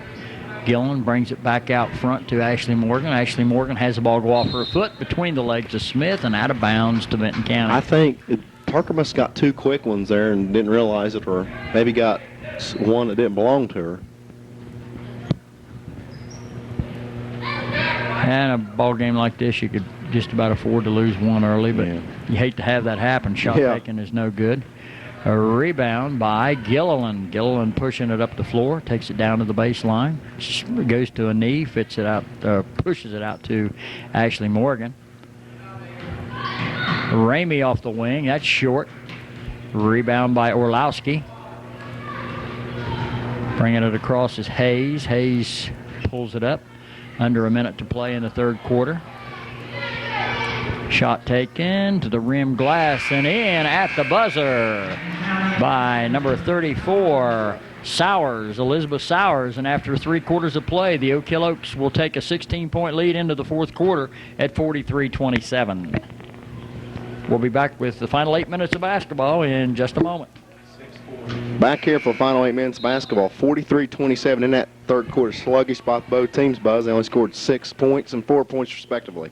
Gillen brings it back out front to Ashley Morgan. Ashley Morgan has the ball go off her foot between the legs of Smith and out of bounds to Vinton County. I think Parker must have got 2 quick ones there and didn't realize it, or maybe got one that didn't belong to her. And a ball game like this, you could just about afford to lose one early, but you hate to have that happen. Shot taking is no good. A rebound by Gilliland. Gilliland pushing it up the floor, takes it down to the baseline, goes to a knee, fits it out, pushes it out to Ashley Morgan. Ramey off the wing, that's short. Rebound by Orlowski. Bringing it across is Hayes. Hayes pulls it up. Under a minute to play in the third quarter. Shot taken to the rim glass and in at the buzzer by number 34, Sowers, Elizabeth Sowers. And after 3 quarters of play, the Oak Hill Oaks will take a 16-point lead into the fourth quarter at 43-27. We'll be back with the final 8 minutes of basketball in just a moment. Back here for the final 8 minutes of basketball, 43-27 in that third quarter. Sluggish by both teams, Buzz. They only scored 6 points and 4 points respectively.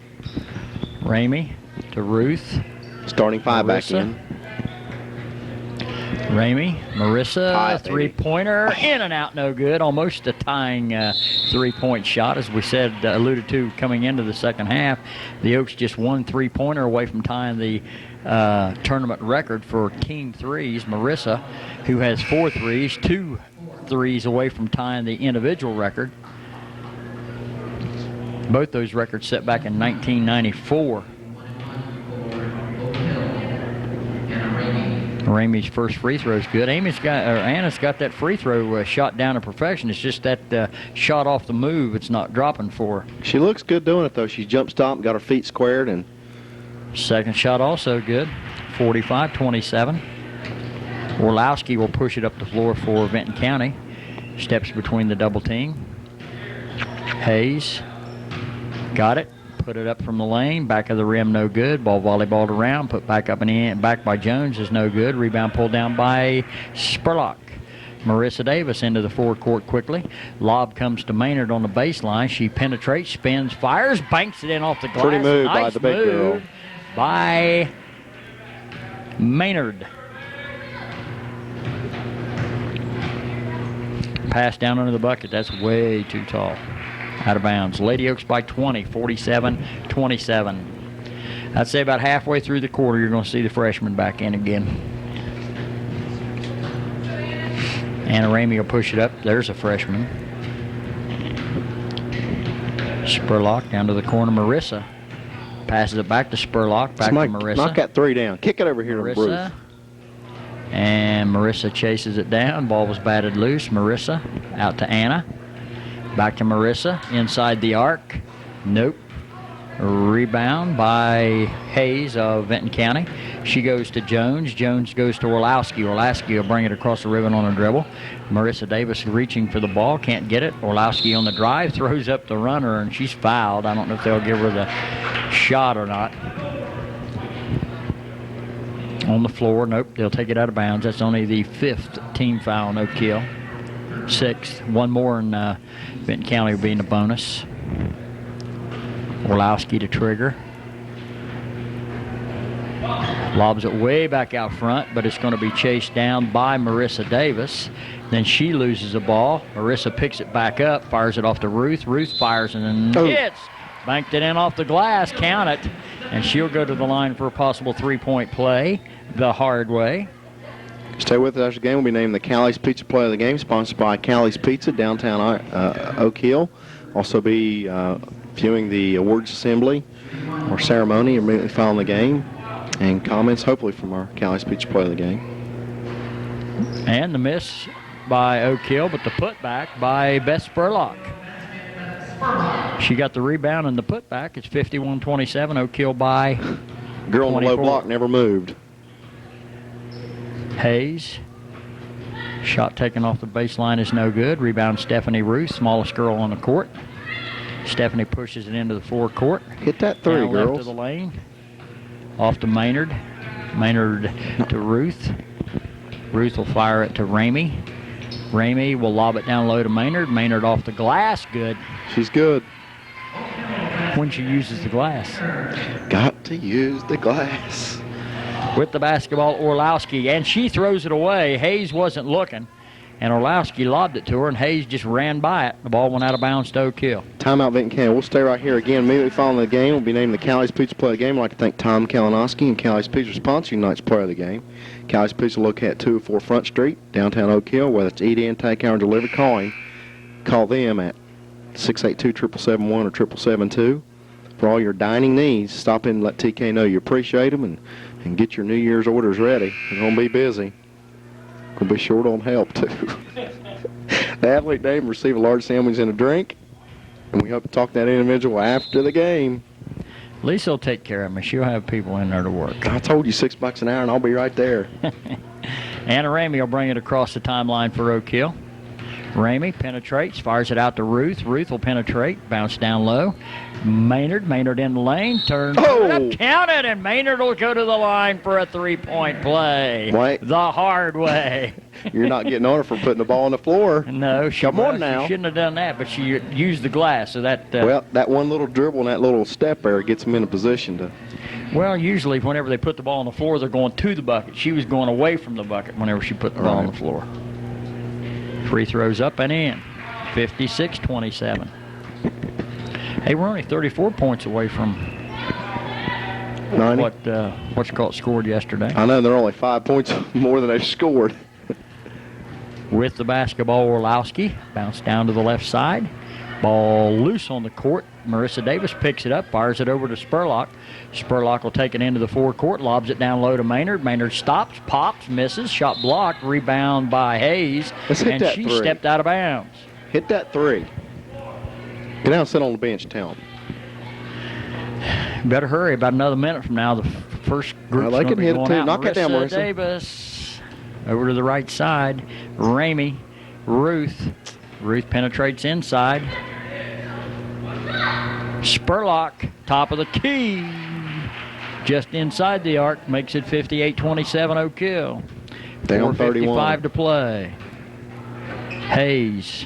Ramey to Ruth. Starting 5 back Marissa. in. Ramey, Marissa, Tie, three-pointer, in and out, no good. Almost a tying 3-point shot, as we said, alluded to coming into the second half. The Oaks just 1 3-pointer away from tying the tournament record for team threes. Marissa, who has 4 threes, 2 threes away from tying the individual record. Both those records set back in 1994. Ramey's first free throw is good. Anna's got that free throw shot down to perfection. It's just that shot off the move, it's not dropping for her. She looks good doing it, though. She jump stopped, got her feet squared, and second shot also good. 45-27. Orlowski will push it up the floor for Vinton County. Steps between the double team. Hayes got it. Put it up from the lane, back of the rim, no good. Ball volleyballed around, put back up and in, back by Jones is no good. Rebound pulled down by Spurlock. Marissa Davis into the forecourt quickly. Lob comes to Maynard on the baseline. She penetrates, spins, fires, banks it in off the glass. Pretty move nice by the big girl. By Maynard. Pass down under the bucket. That's way too tall. Out of bounds. Lady Oaks by 20, 47-27. I'd say about halfway through the quarter, you're going to see the freshman back in again. Anna Ramey will push it up. There's a freshman. Spurlock down to the corner. Marissa passes it back to Spurlock. Back to Marissa. Knock that 3 down. Kick it over here to Bruce. And Marissa chases it down. Ball was batted loose. Marissa out to Anna. Back to Marissa, inside the arc. Nope. Rebound by Hayes of Vinton County. She goes to Jones. Jones goes to Orlowski. Orlowski will bring it across the ribbon on a dribble. Marissa Davis reaching for the ball, can't get it. Orlowski on the drive, throws up the runner, and she's fouled. I don't know if they'll give her the shot or not. On the floor, nope, they'll take it out of bounds. That's only the 5th team foul, no kill. 6th, one more, and Vinton County will be in the bonus. Orlowski to trigger. Lobs it way back out front, but it's going to be chased down by Marissa Davis. Then she loses the ball. Marissa picks it back up, fires it off to Ruth. Ruth fires and hits. Banked it in off the glass, count it. And she'll go to the line for a possible 3-point play the hard way. Stay with us after the game. We'll be named the Callie's Pizza Play of the Game, sponsored by Callie's Pizza, downtown Oak Hill. Also be viewing the awards assembly or ceremony immediately following the game, and comments hopefully from our Callie's Pizza Play of the Game. And the miss by Oak Hill, but the putback by Beth Spurlock. She got the rebound and the putback. It's 51-27. Oak Hill by Girl 24. On the low block never moved. Hayes. Shot taken off the baseline is no good. Rebound Stephanie Ruth, smallest girl on the court. Stephanie pushes it into the forecourt. Hit that three, Down left girls. of the lane. Off to Maynard. Maynard to Ruth. Ruth will fire it to Ramey. Ramey will lob it down low to Maynard. Maynard off the glass. Good. She's good. When she uses the glass. Got to use the glass. With the basketball, Orlowski, and she throws it away. Hayes wasn't looking, and Orlowski lobbed it to her, and Hayes just ran by it. The ball went out of bounds to Oak Hill. Timeout, Vinton County. We'll stay right here again. Immediately following the game, we'll be naming the Callie's Pizza Player of the Game. I'd like to thank Tom Kalinowski and Callie's Pizza sponsoring tonight's Player of the Game. Callie's Pizza located at 204 Front Street, downtown Oak Hill. Whether it's eat-in, take-out, or delivery, call them at 682-771 or 772. For all your dining needs, stop in and let TK know you appreciate them and get your New Year's orders ready. We're going to be busy. Going to be short on help, too. The athlete name will receive a large sandwich and a drink, and we hope to talk to that individual after the game. Lisa will take care of me. She'll have people in there to work. I told you $6 an hour, and I'll be right there. Anna Ramey will bring it across the timeline for Oak Hill. Ramey penetrates, fires it out to Ruth. Ruth will penetrate, bounce down low. Maynard in the lane, turns it up, counted, and Maynard will go to the line for a three-point play. Wait. The hard way. You're not getting on her for putting the ball on the floor. No, Come on now. She shouldn't have done that, but she used the glass, so that... Well, that one little dribble and that little step there gets them in a position to... Well, usually whenever they put the ball on the floor, they're going to the bucket. She was going away from the bucket whenever she put the ball on the floor. Free throws up and in. 56-27. Hey, we're only 34 points away from 90. what's called scored yesterday. I know they're only 5 points more than they scored. With the basketball, Orlowski bounced down to the left side. Ball loose on the court. Marissa Davis picks it up, fires it over to Spurlock. Spurlock will take it into the forecourt, lobs it down low to Maynard. Maynard stops, pops, misses, shot blocked, rebound by Hayes, and she stepped out of bounds. Hit that three. Get down and sit on the bench and tell them. Better hurry. About another minute from now, the first group's Well, they going to can be hit it going too. out. Knock it down, Marissa. Davis over to the right side. Ramey, Ruth. Ruth penetrates inside. Spurlock, top of the key. Just inside the arc, makes it 58-27 Oak Hill. Down 31. 4:55 to play. Hayes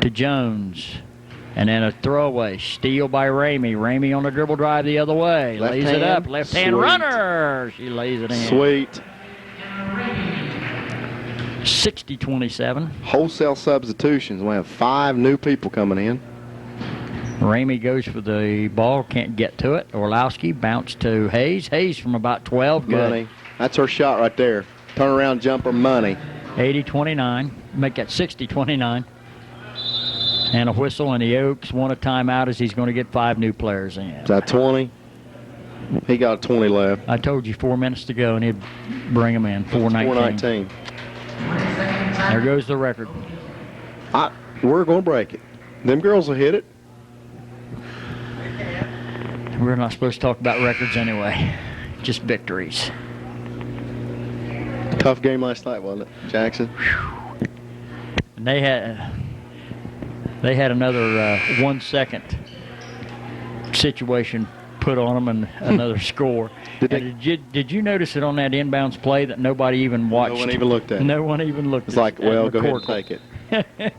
to Jones. And then a throwaway. Steal by Ramey. Ramey on the dribble drive the other way. Left lays hand. it up. Left hand Sweet. runner. She lays it in. Sweet. 60-27. Wholesale substitutions. We have 5 new people coming in. Ramey goes for the ball. Can't get to it. Orlowski bounce to Hayes. Hayes from about 12. Good. Money. That's her shot right there. Turnaround jumper, money. 80-29. Make that 60-29. And a whistle, and the Oaks want a timeout as he's going to get 5 new players in. Is that 20? He got 20 left. I told you 4 minutes to go, and he'd bring them in. 4:19. 4:19. There goes the record. We're going to break it. Them girls will hit it. We're not supposed to talk about records anyway. Just victories. Tough game last night, wasn't it, Jackson? And they had another 1 second situation put on them and another score. Did you notice it on that inbounds play that nobody even watched? No one even looked at it. No one even looked at it. It's like, well, go ahead and take it.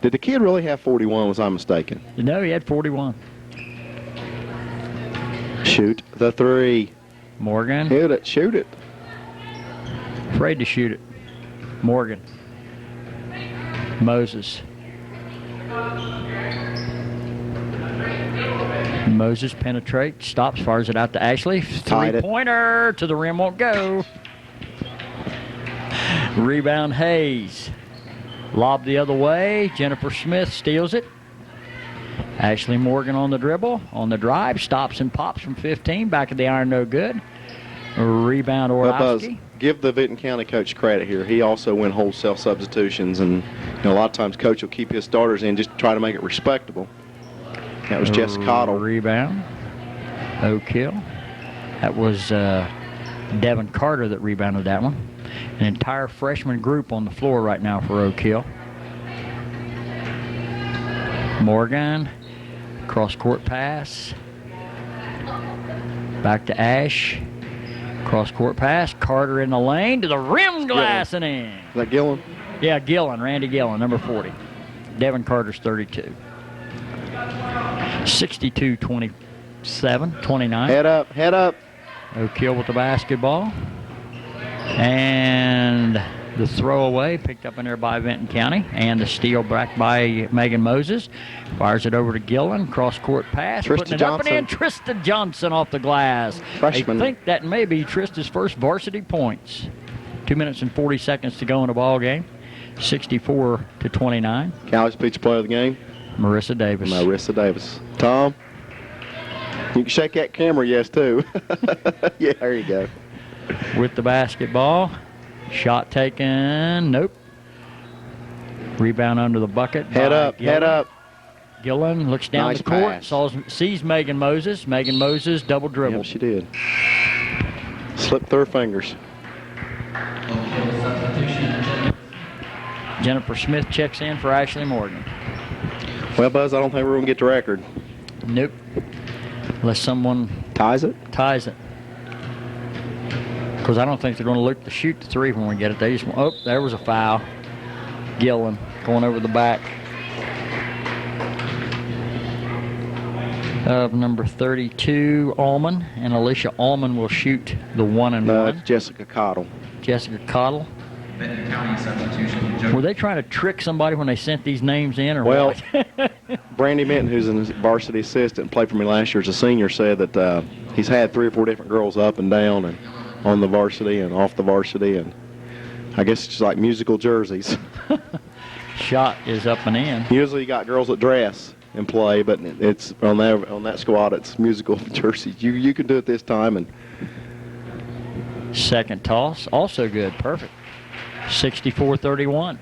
Did the kid really have 41, was I mistaken? No, he had 41. Shoot the three. Morgan. Hit it. Shoot it. Afraid to shoot it. Morgan. Moses. Moses penetrates, stops, fires it out to Ashley. Three-pointer to the rim won't go. Rebound Hayes. Lob the other way. Jennifer Smith steals it. Ashley Morgan on the dribble, on the drive, stops and pops from 15. Back of the iron, no good. Rebound Orlowski. Give the Vinton County coach credit here. He also went wholesale substitutions, and a lot of times coach will keep his starters in just to try to make it respectable. That was Jess Cottle. Rebound. Oak Hill. That was Devin Carter that rebounded that one. An entire freshman group on the floor right now for Oak Hill. Morgan, cross-court pass. Back to Ash. Cross-court pass. Carter in the lane to the rim glass and in. Is that Gillen? Yeah, Gillen, Randy Gillen, number 40. Devin Carter's 32. 62-27, 29. Head up, head up. Oak Hill with the basketball. And the throwaway picked up in there by Vinton County. And the steal back by Megan Moses. Fires it over to Gillen. Cross-court pass. Trista putting it up and in. Johnson. Trista Johnson off the glass. Freshman. I think that may be Trista's first varsity points. 2 minutes and 40 seconds to go in the ball game. 64-29. Callie's pitch player of the game. Marissa Davis. Marissa Davis. Tom, you can shake that camera, yes, too. Yeah, there you go. With the basketball. Shot taken. Nope. Rebound under the bucket. Head up, Gillen. head up. Gillen looks down Nice the court. pass. Sees Megan Moses. Megan Moses double dribble. Yep, she did. Slipped through her fingers. Oak Hill substitution. Jennifer Smith checks in for Ashley Morgan. Well, Buzz, I don't think we're going to get the record. Nope. Unless someone Ties it? ties it. Because I don't think they're going to look to shoot the three when we get it. They just, oh, there was a foul. Gillen going over the back of number 32, Allman. And Alicia Allman will shoot the 1 and No, 1. it's Jessica Cottle. Jessica Cottle. Benton County substitution. Were they trying to trick somebody when they sent these names in, or Well, what? Brandy Minton, who's a varsity assistant, played for me last year as a senior, said that he's had 3 or 4 different girls up and down and on the varsity and off the varsity, and I guess it's just like musical jerseys. Shot is up and in. Usually you got girls that dress and play, but it's on that squad it's musical jerseys. You can do it this time. And Second toss, also good, perfect. 64-31.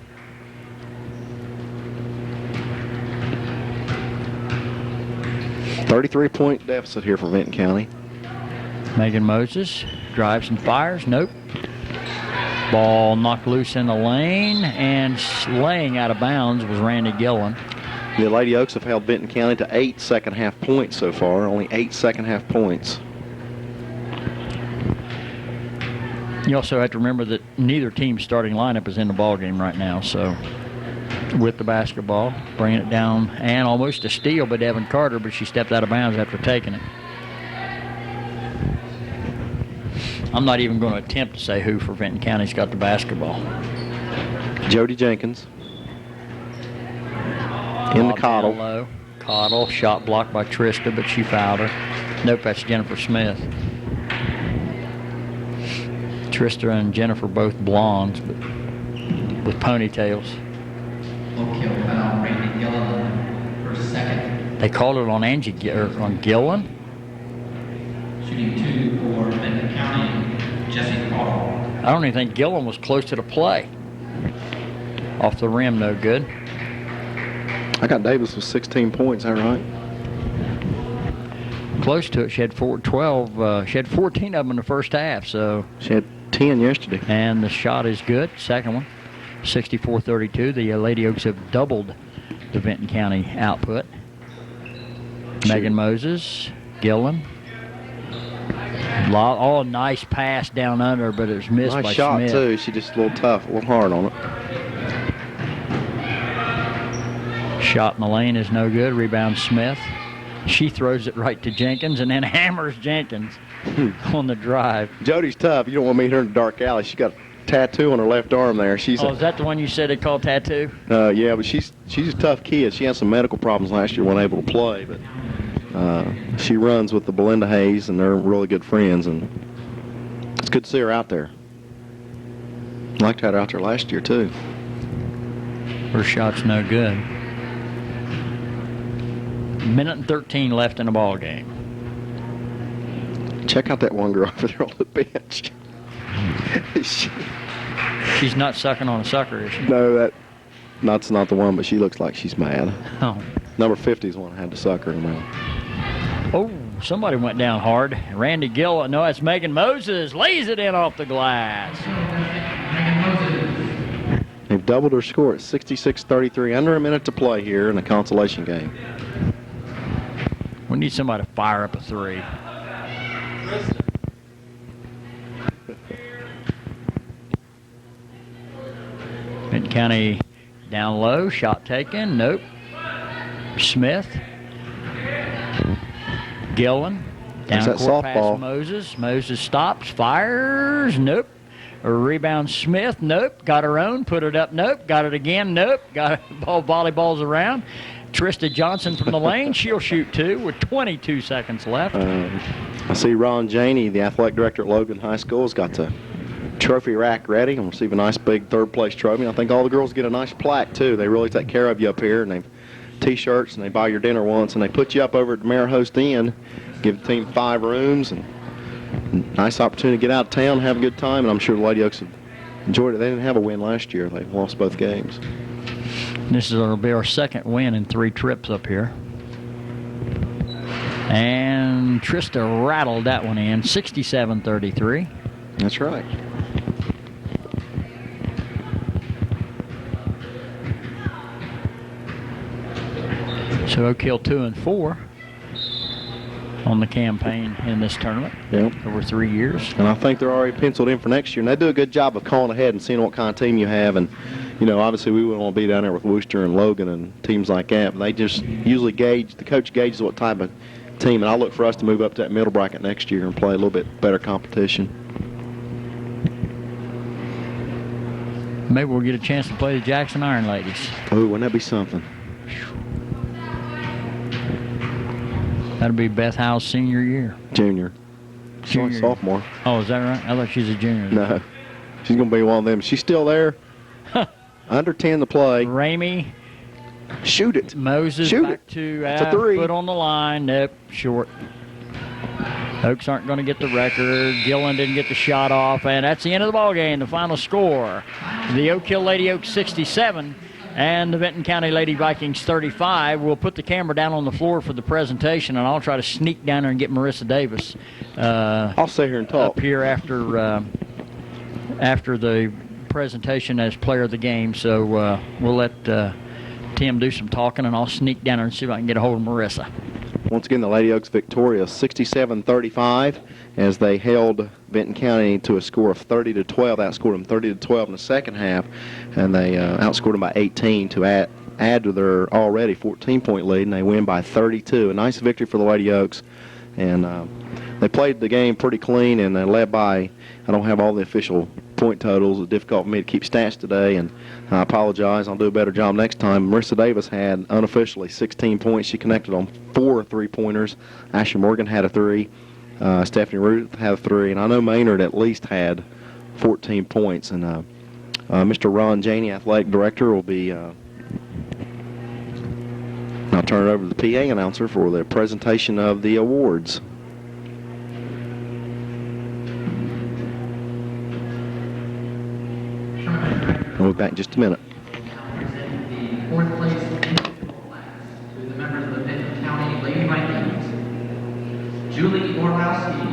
$33-point deficit here for Vinton County. Megan Moses drives and fires. Nope. Ball knocked loose in the lane, and laying out of bounds was Randy Gillen. The Lady Oaks have held Vinton County to 8 second-half points so far. Only 8 second-half points. You also have to remember that neither team's starting lineup is in the ball game right now. So with the basketball, bringing it down, and almost a steal by Devin Carter, but she stepped out of bounds after taking it. I'm not even going to attempt to say who for Vinton County's got the basketball. Jody Jenkins. In the Lob Cottle. down low. Cottle, shot blocked by Trista, but she fouled her. Nope, that's Jennifer Smith. Trista and Jennifer both blondes, but with ponytails. Oak Hill foul Randy Gillen for second. They called it on on Gillen. Shooting 2 for Benton County, Jesse Cottle. I don't even think Gillen was close to the play. Off the rim, no good. I got Davis with 16 points, is that right? Close to it. She had 12. She had 14 of them in the first half. So. She had 10 yesterday. And the shot is good. Second one. 64-32. The Lady Oaks have doubled the Vinton County output. Megan Moses, Gillen. Oh, nice pass down under, but it was missed by Nice shot, Smith. too. She just a little tough, a little hard on it. Shot in the lane is no good. Rebound Smith. She throws it right to Jenkins and then hammers Jenkins on the drive. Jody's tough. You don't want to meet her in the dark alley. She's got a tattoo on her left arm there. She's Oh, is that the one you said they called tattoo? yeah, but she's a tough kid. She had some medical problems last year, wasn't able to play, but she runs with the Belinda Hayes, and they're really good friends, and it's good to see her out there. I liked to have her out there last year, too. Her shot's no good. Minute and 13 left in the ball game. Check out that one girl over there on the bench. She's not sucking on a sucker, is she? No, that's not the one, but she looks like she's mad. Oh. Number 50 is the one that had the sucker in the mouth. Oh, somebody went down hard. Randy Gill. No, it's Megan Moses. Lays it in off the glass. They've doubled their score at 66-33. Under a minute to play here in the consolation game. We need somebody to fire up a three. Vinton County down low, shot taken, nope. Smith. Gillen. Down That's that court pass softball. Moses. Moses stops, fires, nope. A rebound Smith, nope. Got her own, put it up, nope. Got it again, nope. Got it, volleyballs around. Trista Johnson from the lane, she'll shoot two with 22 seconds left. I see Ron Janey, the athletic director at Logan High School, has got the trophy rack ready and receive a nice big third-place trophy. I think all the girls get a nice plaque, too. They really take care of you up here, and they T-shirts, and they buy your dinner once, and they put you up over at the Mayor Host Inn, give the team 5 rooms, and nice opportunity to get out of town, have a good time, and I'm sure the Lady Oaks have enjoyed it. They didn't have a win last year. They lost both games. This will be our second win in 3 trips up here. And Trista rattled that one in, 67-33. That's right. So Oak Hill 2 and 4 on the campaign in this tournament. Yep. Over 3 years. And I think they're already penciled in for next year. And they do a good job of calling ahead and seeing what kind of team you have. And, you know, obviously we wouldn't want to be down there with Worcester and Logan and teams like that. But they just usually gauge, the coach gauges what type of team. And I look for us to move up to that middle bracket next year and play a little bit better competition. Maybe we'll get a chance to play the Jackson Iron Ladies. Oh, wouldn't that be something? That'll be Beth Howe's senior year. Junior. She's only Junior. sophomore. Oh, is that right? I thought she was a junior. No. She's going to be one of them. She's still there. Under 10 to play. Ramey. Shoot it. Moses Shoot back it. to It's a 3. foot on the line. Nope, short. Oaks aren't going to get the record. Gillen didn't get the shot off, and that's the end of the ball game. The final score: the Oak Hill Lady Oaks 67 and the Vinton County Lady Vikings 35. We'll put the camera down on the floor for the presentation, and I'll try to sneak down there and get Marissa Davis. I'll stay here and talk Up here after the presentation as player of the game. So we'll let Tim do some talking, and I'll sneak down there and see if I can get a hold of Marissa. Once again, the Lady Oaks victorious 67-35 as they held Vinton County to a score of 30-12. Outscored them 30-12 in the second half, and they outscored them by 18 to add to their already 14-point lead, and they win by 32. A nice victory for the Lady Oaks, and they played the game pretty clean, and they led by, I don't have all the official point totals. It's difficult for me to keep stats today, and I apologize. I'll do a better job next time. Marissa Davis had unofficially 16 points. She connected on 4 3-pointers. Ashley Morgan had a 3. Stephanie Ruth had a 3. And I know Maynard at least had 14 points. And Mr. Ron Janey, athletic director, will be I'll turn it over to the PA announcer for the presentation of the awards. We'll be back in just a minute. Present the 4th place individual class to the members of the Vinton County Lady Vikings. Julie Orlowski.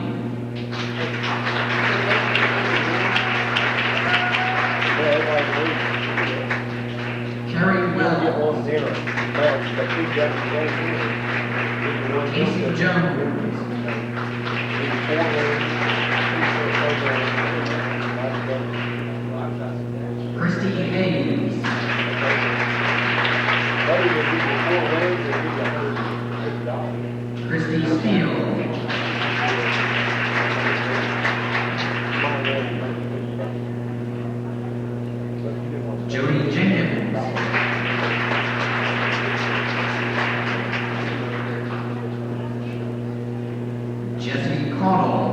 Carrie Wells. Casey Jones. Christy Hayes. Christy Steele. Jody Jenkins. Jesse Caudle.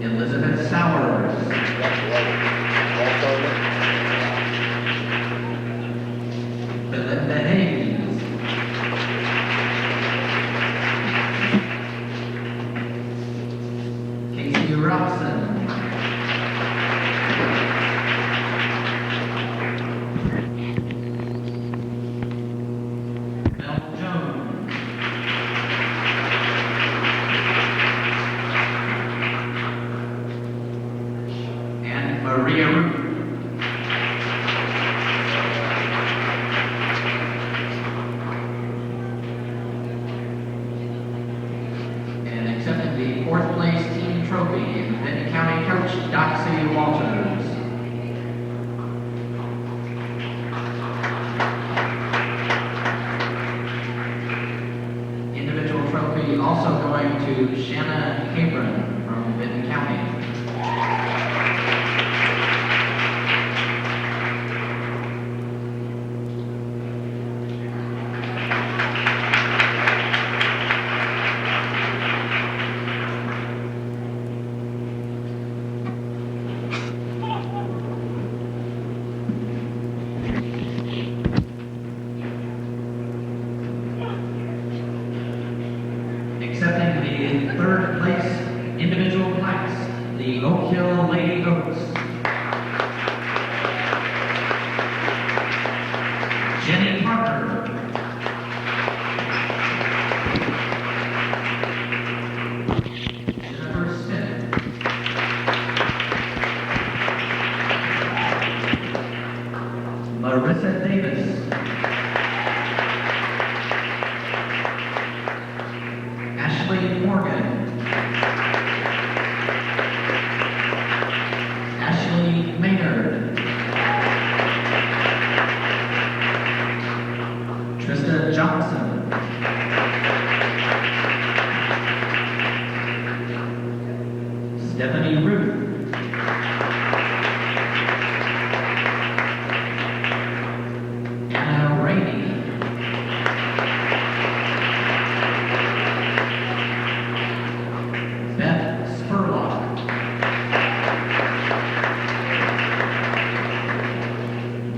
Elizabeth Sowers. Belinda Hayes. Casey Robson. Maria Root. And accepting the fourth place team trophy, Vinton County coach Doxy Walters. Individual trophy also going to Shanna Cabron from Vinton County. Accepting the third place individual plaques, the Oak Hill Lady Oaks. Jenny Parker. Jennifer Smith. Marissa Davis. Ashley Morgan. Ashley Maynard. Trista Johnson. Stephanie Ruth. Anna Rainey. Beth Spurlock.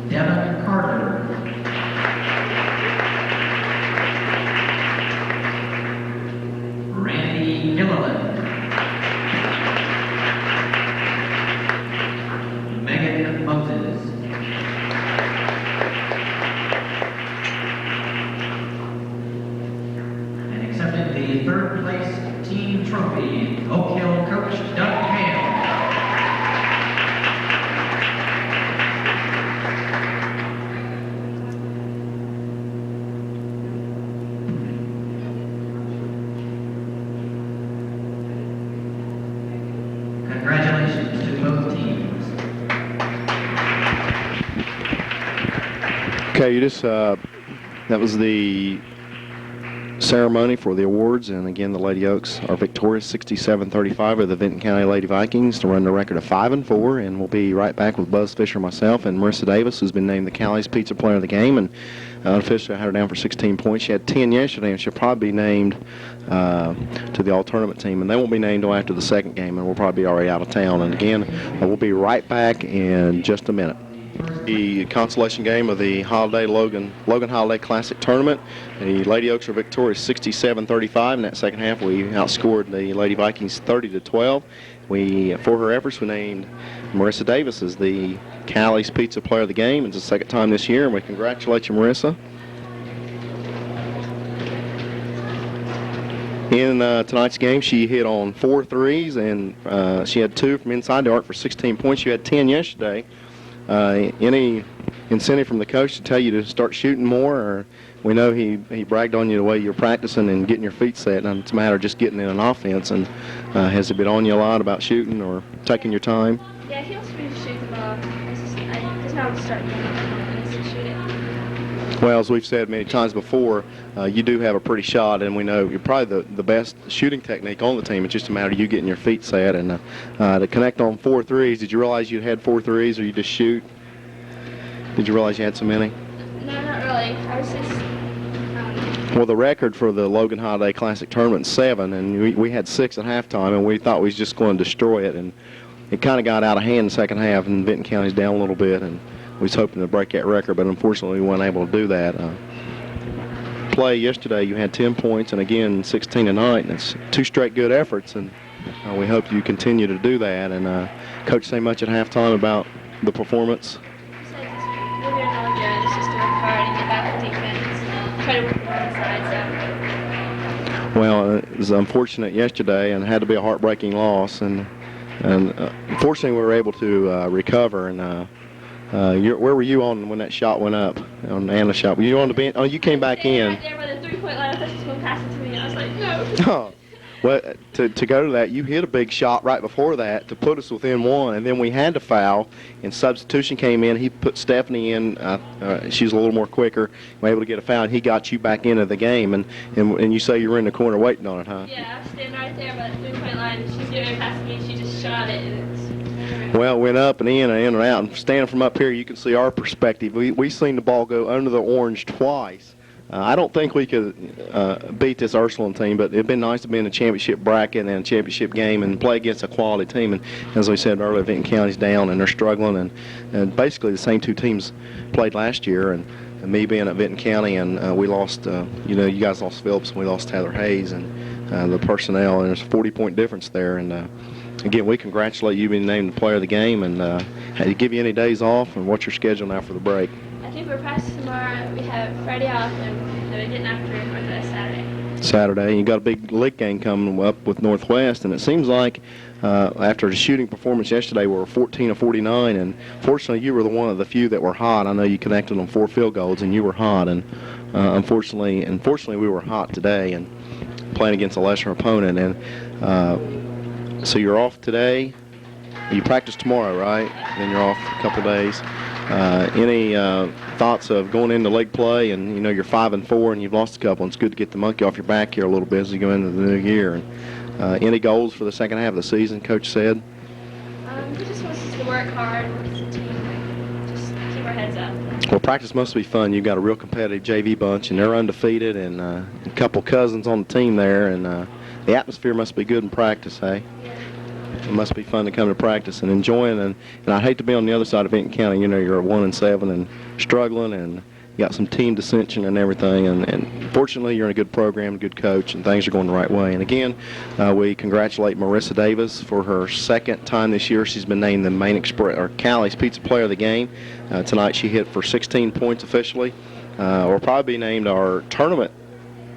Devin Carter. Randy Gilliland. Megan Moses. And accepting the third place team trophy, Oak Hill coach Doug Hale. Congratulations to both teams. Okay, that was the ceremony for the awards, and again, the Lady Oaks are victorious 67-35 over the Vinton County Lady Vikings to run the record of 5-4, and we'll be right back with Buzz Fisher, myself, and Marissa Davis, who's been named the Callie's Pizza Player of the Game, and unofficially I had her down for 16 points. She had 10 yesterday, and she'll probably be named to the all-tournament team, and they won't be named until after the second game, and we'll probably be already out of town. And again, we'll be right back in just a minute. The consolation game of the Logan Holiday Classic Tournament. The Lady Oaks are victorious 67-35. In that second half, we outscored the Lady Vikings 30-12. For her efforts, we named Marissa Davis as the Callie's Pizza Player of the Game. It's the second time this year, and we congratulate you, Marissa. In tonight's game, she hit on 4 threes, and she had 2 from inside the arc for 16 points. She had 10 yesterday. Any incentive from the coach to tell you to start shooting more? Or we know he bragged on you the way you're practicing and getting your feet set, and it's a matter of just getting in an offense. And has it been on you a lot about shooting or taking your time? Yeah, he wants me to shoot the ball. I just now start getting confidence to shoot it. Well, as we've said many times before, you do have a pretty shot, and we know you're probably the best shooting technique on the team. It's just a matter of you getting your feet set. And to connect on 4 threes, did you realize you had 4 threes, or you just shoot? Did you realize you had so many? No, not really. I was just... Well, the record for the Logan Holiday Classic Tournament is 7, and we had 6 at halftime, and we thought we was just going to destroy it. And it kind of got out of hand in the second half, and Vinton County's down a little bit, and we was hoping to break that record, but unfortunately we weren't able to do that. Play yesterday, you had 10 points, and again 16 tonight, and it's 2 straight good efforts, and we hope you continue to do that. And Coach say much at halftime about the performance? He said we're doing really good. It's just to work hard and get back to defense. Try to work more inside, so... Well, it was unfortunate yesterday and had to be a heartbreaking loss, and fortunately, we were able to recover. And where were you on when that shot went up on Anna's shot? Were you on the bench? Oh, you came back in. Right there by the 3-point line. I thought she was going to pass it to me. I was like, no. Oh, well, to go to that, you hit a big shot right before that to put us within one, and then we had to foul, and substitution came in. He put Stephanie in. She was a little more quicker. We were able to get a foul, and he got you back into the game. And you say you were in the corner waiting on it, huh? Yeah, I was standing right there by the 3-point line, and she's getting ready to pass it to me. She just shot it, and it's... Well, it went up and in and out. And standing from up here, you can see our perspective. We seen the ball go under the orange twice. I don't think we could beat this Ursuline team, but it'd been nice to be in a championship bracket and a championship game and play against a quality team. And as we said earlier, Vinton County's down and they're struggling. And basically the same two teams played last year. And me being at Vinton County, and we lost, you guys lost Phillips and we lost Tyler Hayes and the personnel. And there's a 40-point difference there. And again, we congratulate you being named the player of the game. And how do you give you any days off? And what's your schedule now for the break? I think we're practicing tomorrow. We have Friday off, and then we get after Saturday. Saturday. You got a big league game coming up with Northwest, and it seems like after the shooting performance yesterday, we were 14 of 49, and fortunately, you were one of the few that were hot. I know you connected on 4 field goals, and you were hot, and unfortunately, we were hot today, and playing against a lesser opponent, and so you're off today. You practice tomorrow, right? Then you're off a couple days. Any thoughts of going into league play? And you're 5-4 and you've lost a couple. And it's good to get the monkey off your back here a little bit as you go into the new year. And any goals for the second half of the season? Coach said. He just wants us to work hard, work as a team, just keep our heads up. Well, practice must be fun. You've got a real competitive JV bunch, and they're undefeated, and a couple cousins on the team there, and the atmosphere must be good in practice, hey? It must be fun to come to practice and enjoying, and I hate to be on the other side of Vinton County. You're 1-7 and struggling, and you got some team dissension and everything, and fortunately you're in a good program, a good coach, and things are going the right way. And again, we congratulate Marissa Davis for her second time this year. She's been named the Main Express or Callie's Pizza Player of the Game. Tonight she hit for 16 points officially. Will probably be named our tournament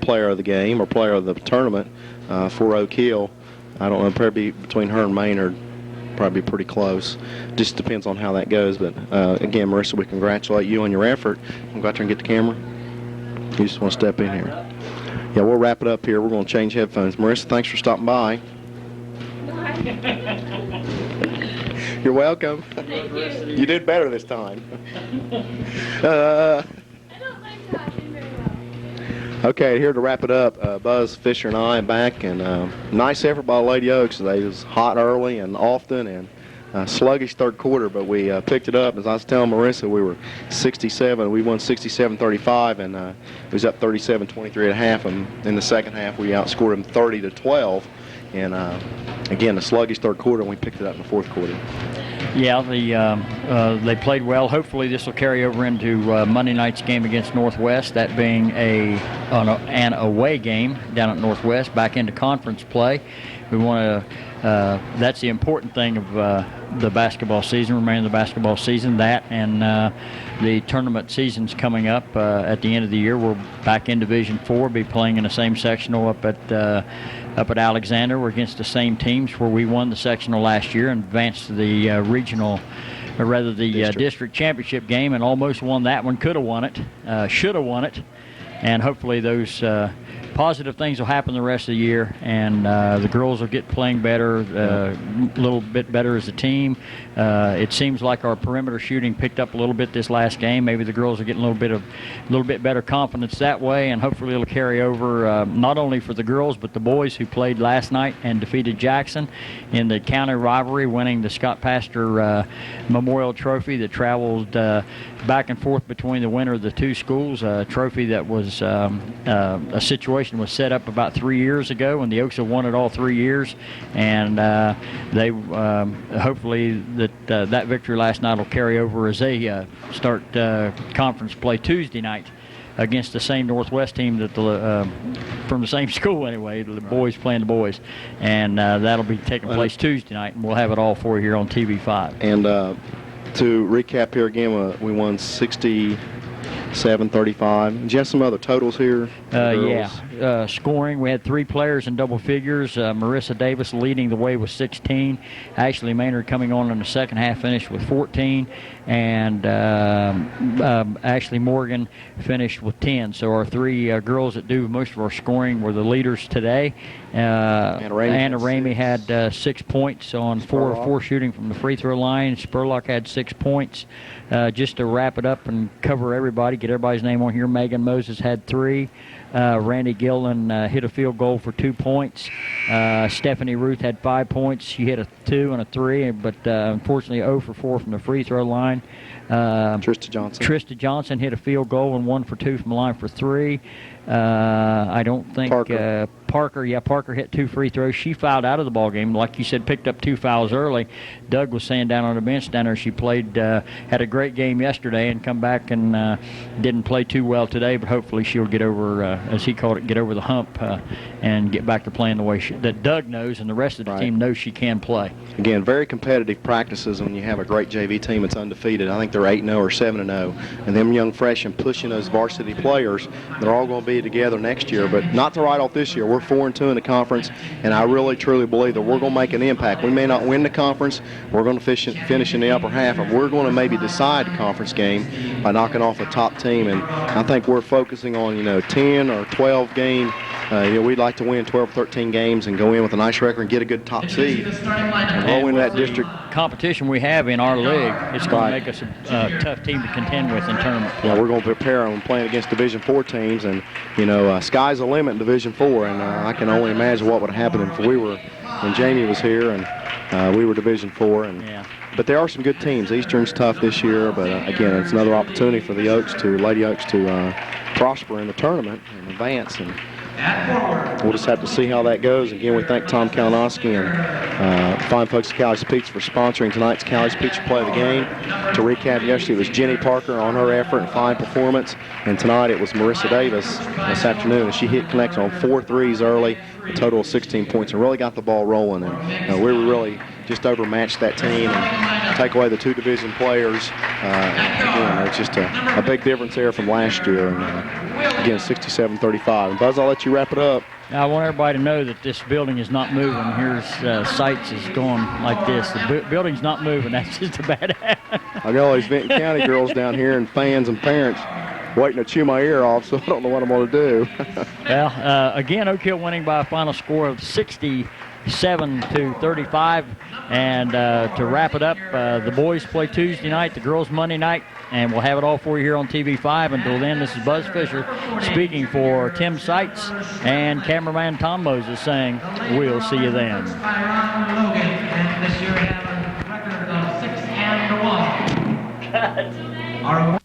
player of the game or player of the tournament for Oak Hill. I don't know, probably between her and Maynard, probably pretty close. Just depends on how that goes. But again, Marissa, we congratulate you on your effort. I'm go out there and get the camera. You just want to step in here. Yeah, we'll wrap it up here. We're going to change headphones. Marissa, thanks for stopping by. You're welcome. Thank you. You did better this time. I don't like that. I did very well. Okay, here to wrap it up, Buzz Fisher and I are back, and nice effort by Lady Oaks. They was hot early and often, and sluggish third quarter, but we picked it up. As I was telling Marissa, we were 67. We won 67-35, and it was up 37-23 at half. And in the second half, we outscored them 30-12. And again, a sluggish third quarter, and we picked it up in the fourth quarter. Yeah, they played well. Hopefully this will carry over into Monday night's game against Northwest, that being an away game down at Northwest, back into conference play. We want to, that's the important thing of the basketball season, remaining the basketball season, that and the tournament season's coming up at the end of the year. We're back in Division 4, be playing in the same sectional up at Alexander. We're against the same teams where we won the sectional last year and advanced to the regional, or rather the district championship game, and almost won that one. Could have won it, should have won it, and hopefully those positive things will happen the rest of the year, and the girls will get playing better, a little bit better as a team. It seems like our perimeter shooting picked up a little bit this last game. Maybe the girls are getting a little bit better confidence that way, and hopefully it'll carry over not only for the girls but the boys who played last night and defeated Jackson in the county rivalry, winning the Scott Pastor Memorial Trophy that traveled back and forth between the winner of the two schools. A trophy that was a situation was set up about 3 years ago, and the Oaks have won it all 3 years, and they hopefully that victory last night will carry over as they start conference play Tuesday night against the same Northwest team that from the same school anyway, the boys playing the boys, and that'll be taking place Tuesday night, and we'll have it all for you here on TV5. And to recap here again, we won 67-35 67-35. Do you have some other totals here? Yeah. Scoring, we had 3 players in double figures. Marissa Davis leading the way with 16. Ashley Maynard coming on in the second half, finished with 14. And Ashley Morgan finished with 10. So our 3 girls that do most of our scoring were the leaders today. Anna Ramey had 6 points on 4 of 4 shooting from the free throw line. Spurlock had 6 points. Just to wrap it up and cover everybody, get everybody's name on here, Megan Moses had 3. Randy Gillen hit a field goal for 2 points. Stephanie Ruth had 5 points. She hit a 2 and a 3, but unfortunately 0 for 4 from the free throw line. Trista Johnson hit a field goal and 1 for 2 from the line for 3. I don't think Parker hit 2 free throws. She fouled out of the ball game, like you said, picked up 2 fouls early. Doug was saying down on the bench down there, she played, had a great game yesterday and come back and didn't play too well today, but hopefully she'll get over, as he called it, get over the hump and get back to playing the way that Doug knows and the rest of the team knows she can play. Again, very competitive practices when you have a great JV team that's undefeated. I think they're 8-0 or 7-0, and them young freshmen pushing those varsity players. They're all going to be together next year, but not to write off this year. We're 4-2 in the conference, and I really truly believe that we're going to make an impact. We may not win the conference. We're going to finish in the upper half, and we're going to maybe decide the conference game by knocking off a top team. And I think we're focusing on 10 or 12 game. We'd like to win 12, 13 games and go in with a nice record and get a good top seed. And roll into that district competition we have in our league. It's going to make us a tough team to contend with in tournament play. Yeah, we're going to prepare them playing against Division IV teams, and sky's the limit in Division IV. And I can only imagine what would happen when Jamie was here and we were Division IV. But there are some good teams. Eastern's tough this year, but again, it's another opportunity for the Lady Oaks to prosper in the tournament and advance. And we'll just have to see how that goes. Again, we thank Tom Kalinowski and fine folks at Cowley's Pizza for sponsoring tonight's Cowley's Pizza Play of the Game. To recap, yesterday it was Jenny Parker on her effort and fine performance, and tonight it was Marissa Davis this afternoon. She hit connects on 4 threes early, a total of 16 points, and really got the ball rolling. And we were really just overmatched that team and take away the 2 division players. Again, it's just a big difference there from last year. And again, 67-35. And Buzz, I'll let you wrap it up. I want everybody to know that this building is not moving. Here's Sites is going like this. The building's not moving. That's just a bad habit. I got all these Vinton County girls down here and fans and parents waiting to chew my ear off, so I don't know what I'm going to do. Well, again, Oak Hill winning by a final score of 67-35. And to wrap it up, the boys play Tuesday night, the girls Monday night, and we'll have it all for you here on TV5. Until then, this is Buzz Fisher speaking for Tim Sites and cameraman Tom Moses saying, we'll see you then. Logan, and this year we have a record of 6-1.